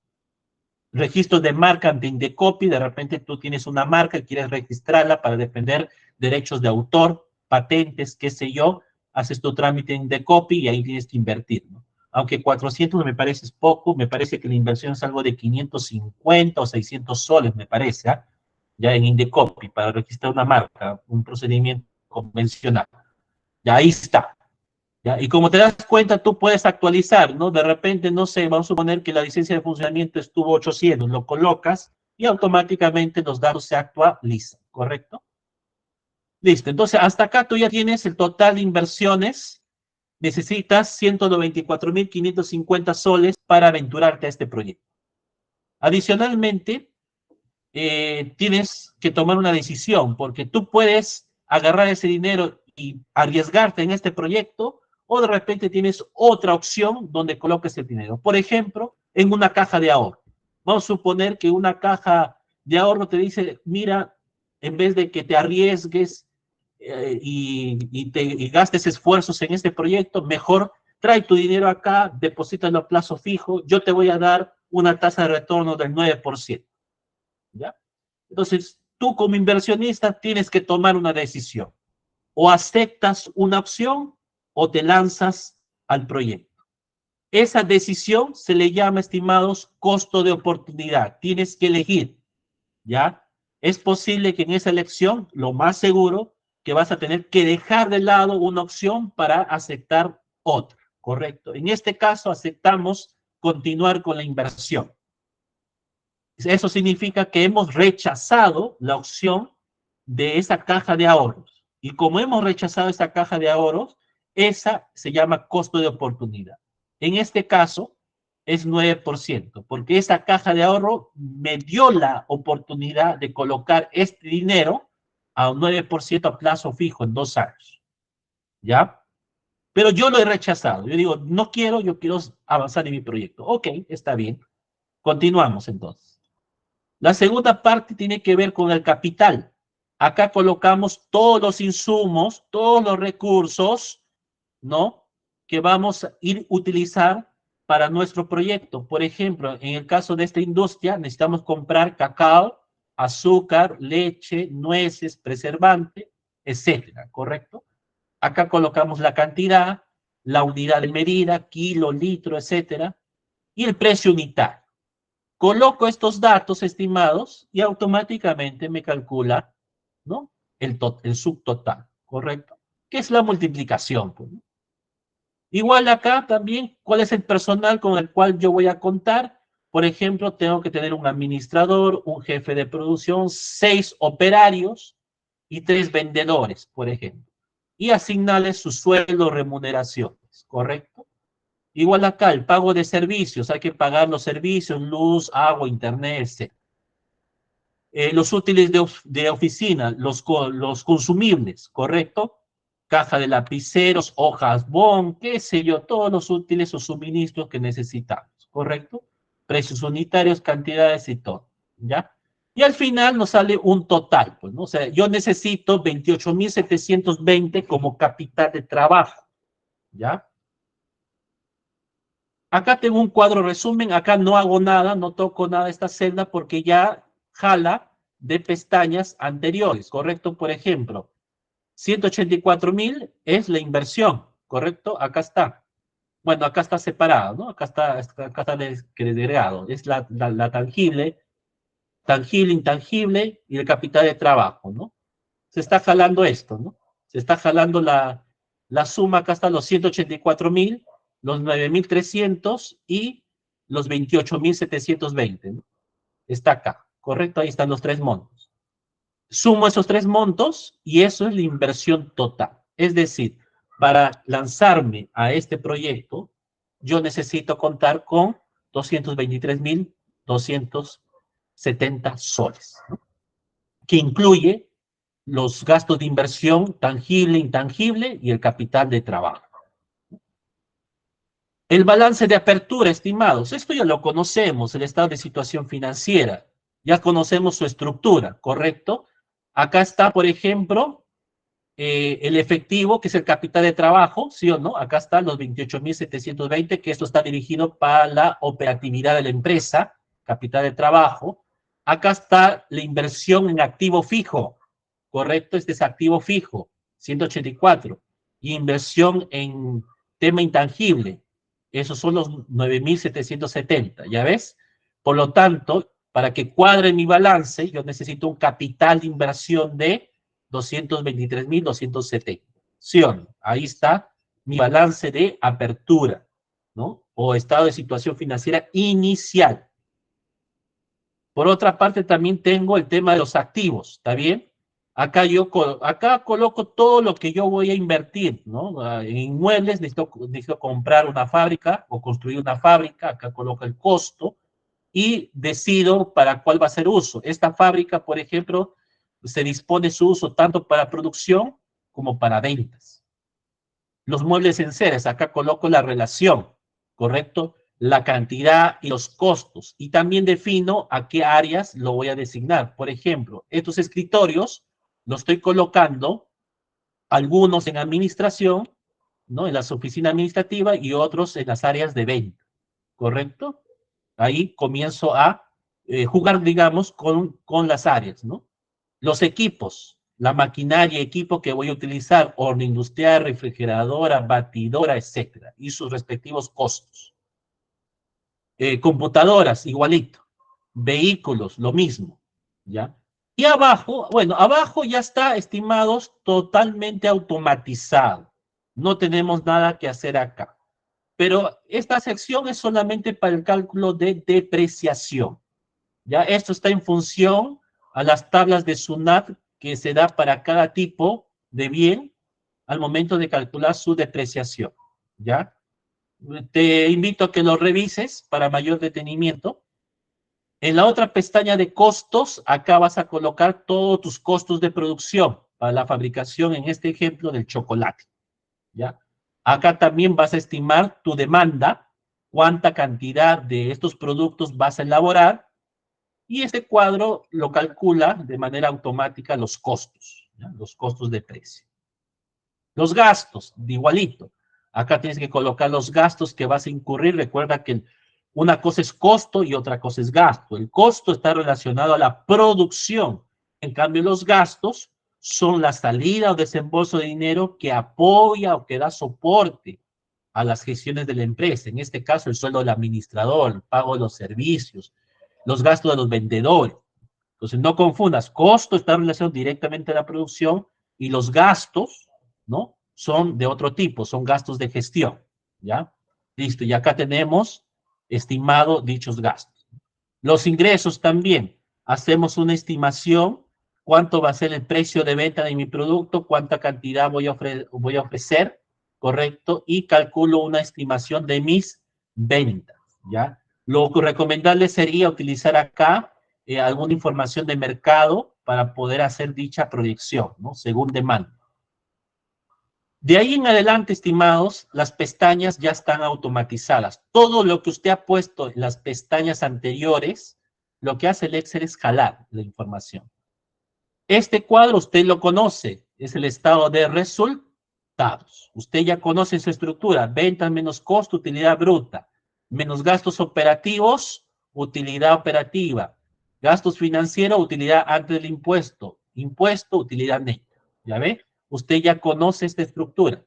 Registros de marca ante Indecopi, de repente tú tienes una marca y quieres registrarla para defender derechos de autor, patentes, qué sé yo, haces tu trámite en Indecopi y ahí tienes que invertir, ¿no? Aunque 400 me parece poco, me parece que la inversión es algo de 550 o 600 soles, me parece, ¿eh? Ya en Indecopi, para registrar una marca, un procedimiento convencional. Ya ahí está. ¿Ya? Y como te das cuenta, tú puedes actualizar, ¿no? De repente, no sé, vamos a suponer que la licencia de funcionamiento estuvo 800, lo colocas y automáticamente los datos se actualizan, ¿correcto? Listo, entonces hasta acá tú ya tienes el total de inversiones, necesitas 194.550 soles para aventurarte a este proyecto. Adicionalmente, tienes que tomar una decisión, porque tú puedes agarrar ese dinero y arriesgarte en este proyecto, o de repente tienes otra opción donde coloques el dinero. Por ejemplo, en una caja de ahorro. Vamos a suponer que una caja de ahorro te dice, mira, en vez de que te arriesgues y gastes esfuerzos en este proyecto, mejor trae tu dinero acá, deposítalo a plazo fijo, yo te voy a dar una tasa de retorno del 9%. ¿Ya? Entonces, tú como inversionista tienes que tomar una decisión. O aceptas una opción o te lanzas al proyecto. Esa decisión se le llama, estimados, costo de oportunidad. Tienes que elegir, ¿ya? Es posible que en esa elección, lo más seguro, que vas a tener que dejar de lado una opción para aceptar otra, ¿correcto? En este caso, aceptamos continuar con la inversión. Eso significa que hemos rechazado la opción de esa caja de ahorros. Y como hemos rechazado esa caja de ahorros, esa se llama costo de oportunidad. En este caso es 9%, porque esa caja de ahorro me dio la oportunidad de colocar este dinero a un 9% a plazo fijo en 2 años. ¿Ya? Pero yo lo he rechazado. Yo digo, no quiero, yo quiero avanzar en mi proyecto. Ok, está bien. Continuamos entonces. La segunda parte tiene que ver con el capital. Acá colocamos todos los insumos, todos los recursos, ¿no? Que vamos a ir a utilizar para nuestro proyecto. Por ejemplo, en el caso de esta industria, necesitamos comprar cacao, azúcar, leche, nueces, preservante, etcétera, ¿correcto? Acá colocamos la cantidad, la unidad de medida, kilo, litro, etcétera, y el precio unitario. Coloco estos datos estimados y automáticamente me calcula, ¿no? El subtotal, ¿correcto? Que es la multiplicación, pues, ¿no? Igual acá también, ¿cuál es el personal con el cual yo voy a contar? Por ejemplo, tengo que tener un administrador, un jefe de producción, 6 operarios y 3 vendedores, por ejemplo. Y asignarles su sueldo, remuneraciones, ¿correcto? Igual acá, el pago de servicios, hay que pagar los servicios, luz, agua, internet, etc. Los útiles de oficina, los consumibles, ¿correcto? Caja de lapiceros, hojas bond, qué sé yo, todos los útiles o suministros que necesitamos, ¿correcto? Precios unitarios, cantidades y todo, ¿ya? Y al final nos sale un total, pues, ¿no? O sea, yo necesito 28.720 como capital de trabajo, ¿ya? Acá tengo un cuadro resumen, acá no hago nada, no toco nada de esta celda porque ya jala de pestañas anteriores, ¿correcto? Por ejemplo, 184.000 es la inversión, ¿correcto? Acá está. Bueno, acá está separado, ¿no? Acá está desgregado. Es la tangible, tangible, intangible y el capital de trabajo, ¿no? Se está jalando esto, ¿no? Se está jalando la suma, acá están los 184.000, los 9.300 y los 28.720, ¿no? Está acá, ¿correcto? Ahí están los 3 montos. Sumo esos 3 montos y eso es la inversión total. Es decir, para lanzarme a este proyecto, yo necesito contar con 223.270 soles, ¿no? Que incluye los gastos de inversión tangible, intangible y el capital de trabajo. El balance de apertura, estimados, esto ya lo conocemos, el estado de situación financiera, ya conocemos su estructura, ¿correcto? Acá está, por ejemplo, el efectivo, que es el capital de trabajo, ¿sí o no? Acá están los 28.720, que esto está dirigido para la operatividad de la empresa, capital de trabajo. Acá está la inversión en activo fijo, ¿correcto? Este es activo fijo, 184. Y inversión en tema intangible, esos son los 9.770, ¿ya ves? Por lo tanto, para que cuadre mi balance, yo necesito un capital de inversión de 223.270. ¿Sí o no? Ahí está mi balance de apertura, ¿no? O estado de situación financiera inicial. Por otra parte, también tengo el tema de los activos, ¿está bien? Acá coloco todo lo que yo voy a invertir, ¿no? En inmuebles necesito comprar una fábrica o construir una fábrica, acá coloco el costo y decido para cuál va a ser uso. Esta fábrica, por ejemplo, se dispone su uso tanto para producción como para ventas. Los muebles en seres, acá coloco la relación, ¿correcto? La cantidad y los costos. Y también defino a qué áreas lo voy a designar. Por ejemplo, estos escritorios los estoy colocando, algunos en administración, ¿no? En las oficinas administrativas y otros en las áreas de venta, ¿correcto? Ahí comienzo a jugar, digamos, con las áreas, ¿no? Los equipos, la maquinaria, equipo que voy a utilizar, horno industrial, refrigeradora, batidora, etcétera, y sus respectivos costos. Computadoras, igualito. Vehículos, lo mismo, ¿ya? Y abajo, bueno, abajo ya está, estimados, totalmente automatizado. No tenemos nada que hacer acá. pero esta sección es solamente para el cálculo de depreciación. ¿Ya? Esto está en función a las tablas de SUNAT que se da para cada tipo de bien al momento de calcular su depreciación. ¿Ya? Te invito a que lo revises para mayor detenimiento. En la otra pestaña de costos, acá vas a colocar todos tus costos de producción para la fabricación, en este ejemplo, del chocolate. ¿Ya? Acá también vas a estimar tu demanda, cuánta cantidad de estos productos vas a elaborar, y este cuadro lo calcula de manera automática los costos, ¿ya? Los costos de precio. Los gastos, de igualito. Acá tienes que colocar los gastos que vas a incurrir. Recuerda que una cosa es costo y otra cosa es gasto. El costo está relacionado a la producción. En cambio, los gastos son la salida o desembolso de dinero que apoya o que da soporte a las gestiones de la empresa. En este caso, el sueldo del administrador, el pago de los servicios, los gastos de los vendedores. Entonces, no confundas, costo está relacionado directamente a la producción y los gastos, ¿no? Son de otro tipo, son gastos de gestión, ¿ya? Listo, y acá tenemos estimado dichos gastos. Los ingresos también, hacemos una estimación, cuánto va a ser el precio de venta de mi producto, cuánta cantidad voy a ofrecer, ¿correcto? Y calculo una estimación de mis ventas, ¿ya? Lo recomendable sería utilizar acá alguna información de mercado para poder hacer dicha proyección, ¿no? Según demanda. De ahí en adelante, estimados, las pestañas ya están automatizadas. Todo lo que usted ha puesto en las pestañas anteriores, lo que hace el Excel es jalar la información. Este cuadro usted lo conoce, es el estado de resultados. Usted ya conoce su estructura, ventas menos costo, utilidad bruta, menos gastos operativos, utilidad operativa, gastos financieros, utilidad antes del impuesto, impuesto, utilidad neta. ¿Ya ve? Usted ya conoce esta estructura.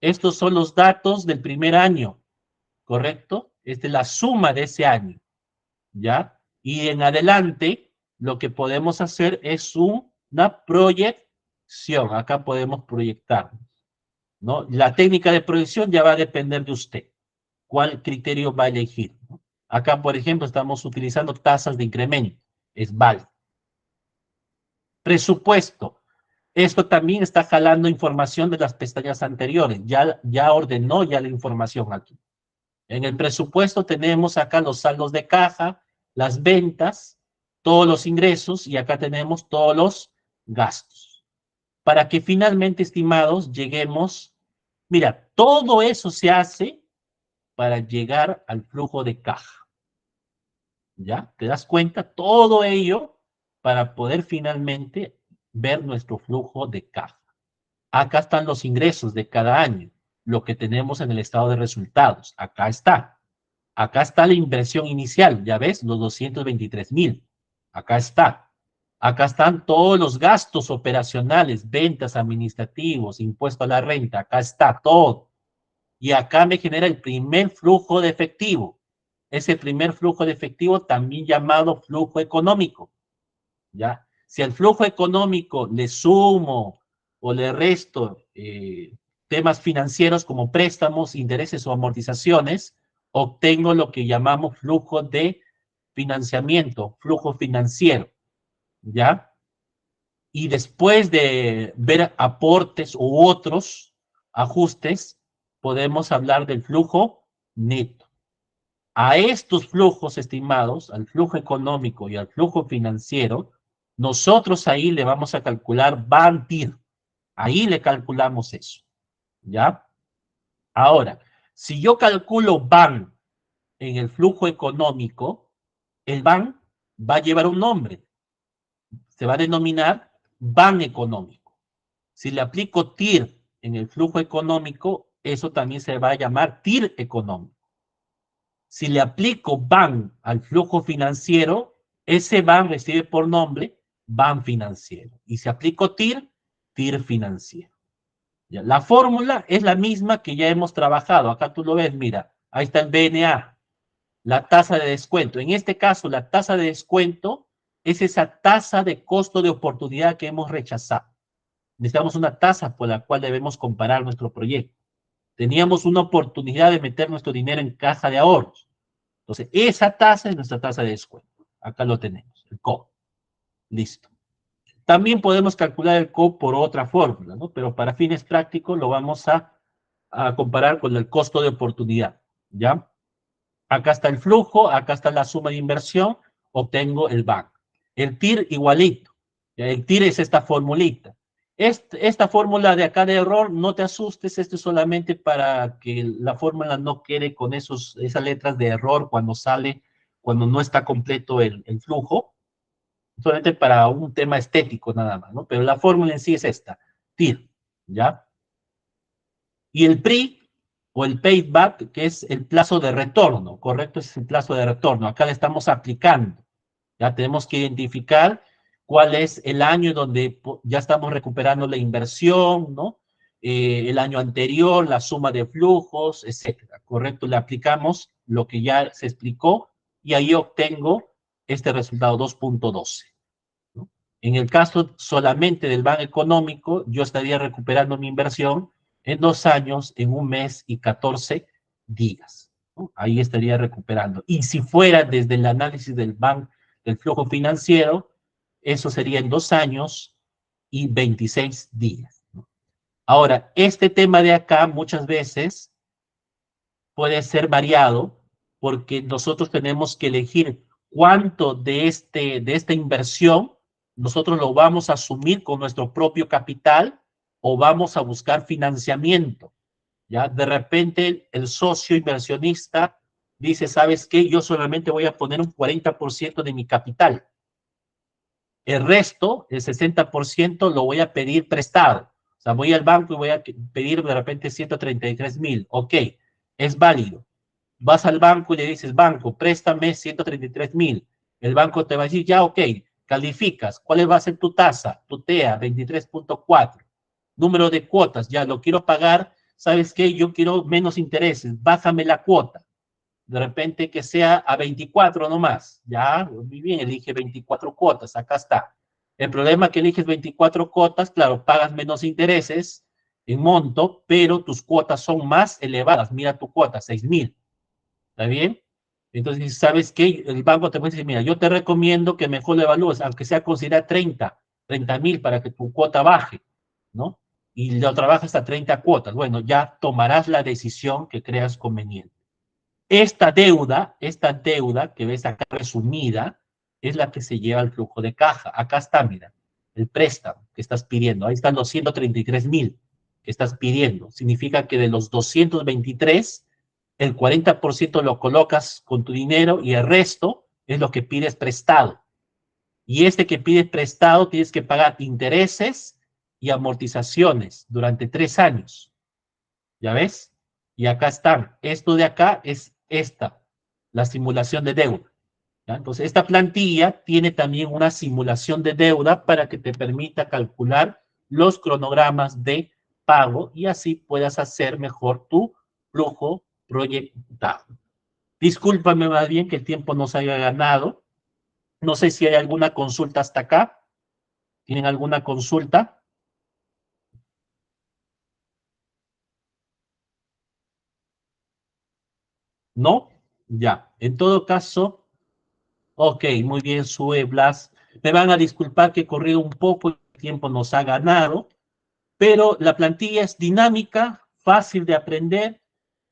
Estos son los datos del primer año, ¿correcto? Esta es la suma de ese año, ¿ya? Y en adelante, lo que podemos hacer es una proyección. Acá podemos proyectar, ¿no? La técnica de proyección ya va a depender de usted. ¿Cuál criterio va a elegir? ¿No? Acá, por ejemplo, estamos utilizando tasas de incremento. Es válido. Presupuesto. Esto también está jalando información de las pestañas anteriores. Ya ordenó ya la información aquí. En el presupuesto tenemos acá los saldos de caja, las ventas, todos los ingresos y acá tenemos todos los gastos. Para que finalmente, estimados, lleguemos, mira, todo eso se hace para llegar al flujo de caja. ¿Ya? ¿Te das cuenta? Todo ello para poder finalmente ver nuestro flujo de caja. Acá están los ingresos de cada año, lo que tenemos en el estado de resultados. Acá está. Acá está la inversión inicial, ya ves, los 223,000. Acá está. Acá están todos los gastos operacionales, ventas, administrativos, impuesto a la renta. Acá está todo. Y acá me genera el primer flujo de efectivo. Ese primer flujo de efectivo también llamado flujo económico. ¿Ya? Si al flujo económico le sumo o le resto temas financieros como préstamos, intereses o amortizaciones, obtengo lo que llamamos flujo de financiamiento, flujo financiero, ¿ya? Y después de ver aportes u otros ajustes, podemos hablar del flujo neto. A estos flujos estimados, al flujo económico y al flujo financiero, nosotros ahí le vamos a calcular BAN-TIR. Ahí le calculamos eso, ¿ya? Ahora, si yo calculo BAN en el flujo económico, el BAN va a llevar un nombre. Se va a denominar BAN económico. Si le aplico TIR en el flujo económico, eso también se va a llamar TIR económico. Si le aplico BAN al flujo financiero, ese BAN recibe por nombre BAN financiero. Y si aplico TIR, TIR financiero. Ya, la fórmula es la misma que ya hemos trabajado. Acá tú lo ves, mira, ahí está el BNA, la tasa de descuento. En este caso, la tasa de descuento es esa tasa de costo de oportunidad que hemos rechazado. Necesitamos una tasa por la cual debemos comparar nuestro proyecto. Teníamos una oportunidad de meter nuestro dinero en caja de ahorros. Entonces, esa tasa es nuestra tasa de descuento. Acá lo tenemos, el CO. Listo. También podemos calcular el CO por otra fórmula, ¿no? Pero para fines prácticos lo vamos a comparar con el costo de oportunidad, ¿ya? Acá está el flujo, acá está la suma de inversión, obtengo el banco. El TIR igualito. El TIR es esta formulita. Esta fórmula de acá de error, no te asustes, esto es solamente para que la fórmula no quede con esas letras de error cuando sale, cuando no está completo el flujo, solamente para un tema estético nada más, ¿no? Pero la fórmula en sí es esta, TIR, ¿ya? Y el PRI, o el payback, que es el plazo de retorno, ¿correcto? Es el plazo de retorno. Acá le estamos aplicando. Ya tenemos que identificar cuál es el año donde ya estamos recuperando la inversión, ¿no? El año anterior, la suma de flujos, etcétera, ¿correcto? Le aplicamos lo que ya se explicó y ahí obtengo este resultado 2.12. ¿No? En el caso solamente del Ban Económico, yo estaría recuperando mi inversión en 2 años, en 1 mes y 14 días. ¿No? Ahí estaría recuperando. Y si fuera desde el análisis del flujo financiero, eso sería en 2 años y 26 días. ¿No? Ahora, este tema de acá muchas veces puede ser variado porque nosotros tenemos que elegir cuánto de esta inversión nosotros lo vamos a asumir con nuestro propio capital o vamos a buscar financiamiento. ¿Ya? De repente el socio inversionista dice, ¿sabes qué? Yo solamente voy a poner un 40% de mi capital. El resto, el 60%, lo voy a pedir prestado. O sea, voy al banco y voy a pedir de repente 133,000. Ok, es válido. Vas al banco y le dices, banco, préstame 133,000. El banco te va a decir, ya, ok, calificas. ¿Cuál va a ser tu tasa? Tu TEA, 23.4. Número de cuotas, ya lo quiero pagar. ¿Sabes qué? Yo quiero menos intereses. Bájame la cuota. De repente que sea a 24 nomás. Ya, muy bien, elige 24 cuotas. Acá está. El problema es que eliges 24 cuotas, claro, pagas menos intereses en monto, pero tus cuotas son más elevadas. Mira tu cuota, 6,000. ¿Está bien? Entonces, ¿sabes qué? El banco te puede decir, mira, yo te recomiendo que mejor lo evalúes, aunque sea considerar 30,000 para que tu cuota baje, ¿no? Y lo trabajas a 30 cuotas. Bueno, ya tomarás la decisión que creas conveniente. Esta deuda que ves acá resumida, es la que se lleva al flujo de caja. Acá está, mira, el préstamo que estás pidiendo. Ahí están los 133,000 que estás pidiendo. Significa que de los 223, el 40% lo colocas con tu dinero y el resto es lo que pides prestado. Y este que pides prestado tienes que pagar intereses y amortizaciones durante 3 años. ¿Ya ves? Y acá están. Esto de acá es la simulación de deuda. ¿Ya? Entonces, esta plantilla tiene también una simulación de deuda para que te permita calcular los cronogramas de pago y así puedas hacer mejor tu flujo proyectado. Discúlpame más bien que el tiempo nos haya ganado. No sé si hay alguna consulta hasta acá. ¿Tienen alguna consulta? ¿No? Ya. En todo caso, ok, muy bien, Sue, Blas. Me van a disculpar que he corrido un poco, el tiempo nos ha ganado, pero la plantilla es dinámica, fácil de aprender.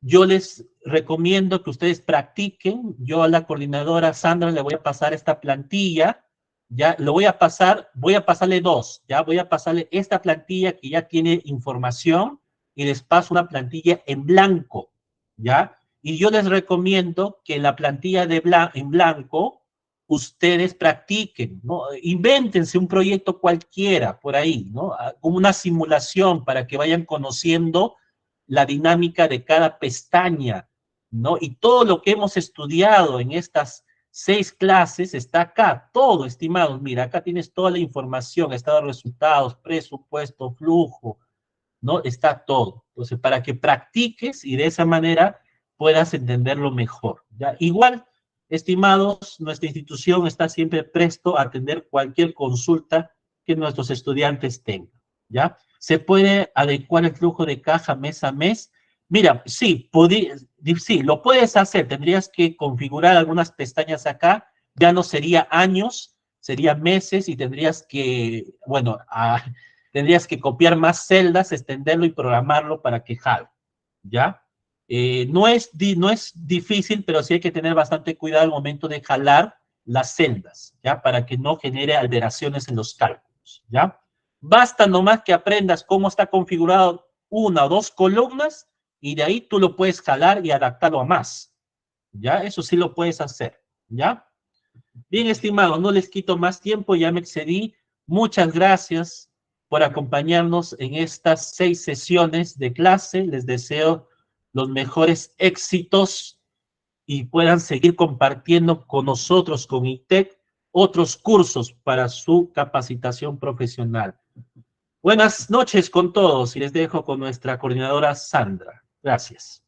Yo les recomiendo que ustedes practiquen. Yo a la coordinadora Sandra le voy a pasar esta plantilla. Ya lo voy a pasarle dos. Ya voy a pasarle esta plantilla que ya tiene información y les paso una plantilla en blanco. ¿Ya? Y yo les recomiendo que la plantilla en blanco ustedes practiquen, ¿no? Invéntense un proyecto cualquiera por ahí, ¿no? Como una simulación para que vayan conociendo la dinámica de cada pestaña, ¿no? Y todo lo que hemos estudiado en estas 6 clases está acá, todo, estimados. Mira, acá tienes toda la información, estado de resultados, presupuesto, flujo, ¿no? Está todo. Entonces, para que practiques y de esa manera puedas entenderlo mejor, ¿ya? Igual, estimados, nuestra institución está siempre presto a atender cualquier consulta que nuestros estudiantes tengan, ¿ya? Se puede adecuar el flujo de caja mes a mes Mira, sí, sí, lo puedes hacer. Tendrías que configurar algunas pestañas acá. Ya no sería años, sería meses y tendrías que, bueno, tendrías que copiar más celdas, extenderlo y programarlo para que jale, ¿ya? No es difícil, pero sí hay que tener bastante cuidado al momento de jalar las celdas, ¿ya? Para que no genere alteraciones en los cálculos, ¿ya? Basta nomás que aprendas cómo está configurado una o dos columnas y de ahí tú lo puedes jalar y adaptarlo a más, ¿ya? Eso sí lo puedes hacer, ¿ya? Bien, estimados, no les quito más tiempo, ya me excedí. Muchas gracias por acompañarnos en estas 6 sesiones de clase. Les deseo los mejores éxitos y puedan seguir compartiendo con nosotros, con ITEC, otros cursos para su capacitación profesional. Buenas noches con todos y les dejo con nuestra coordinadora Sandra. Gracias.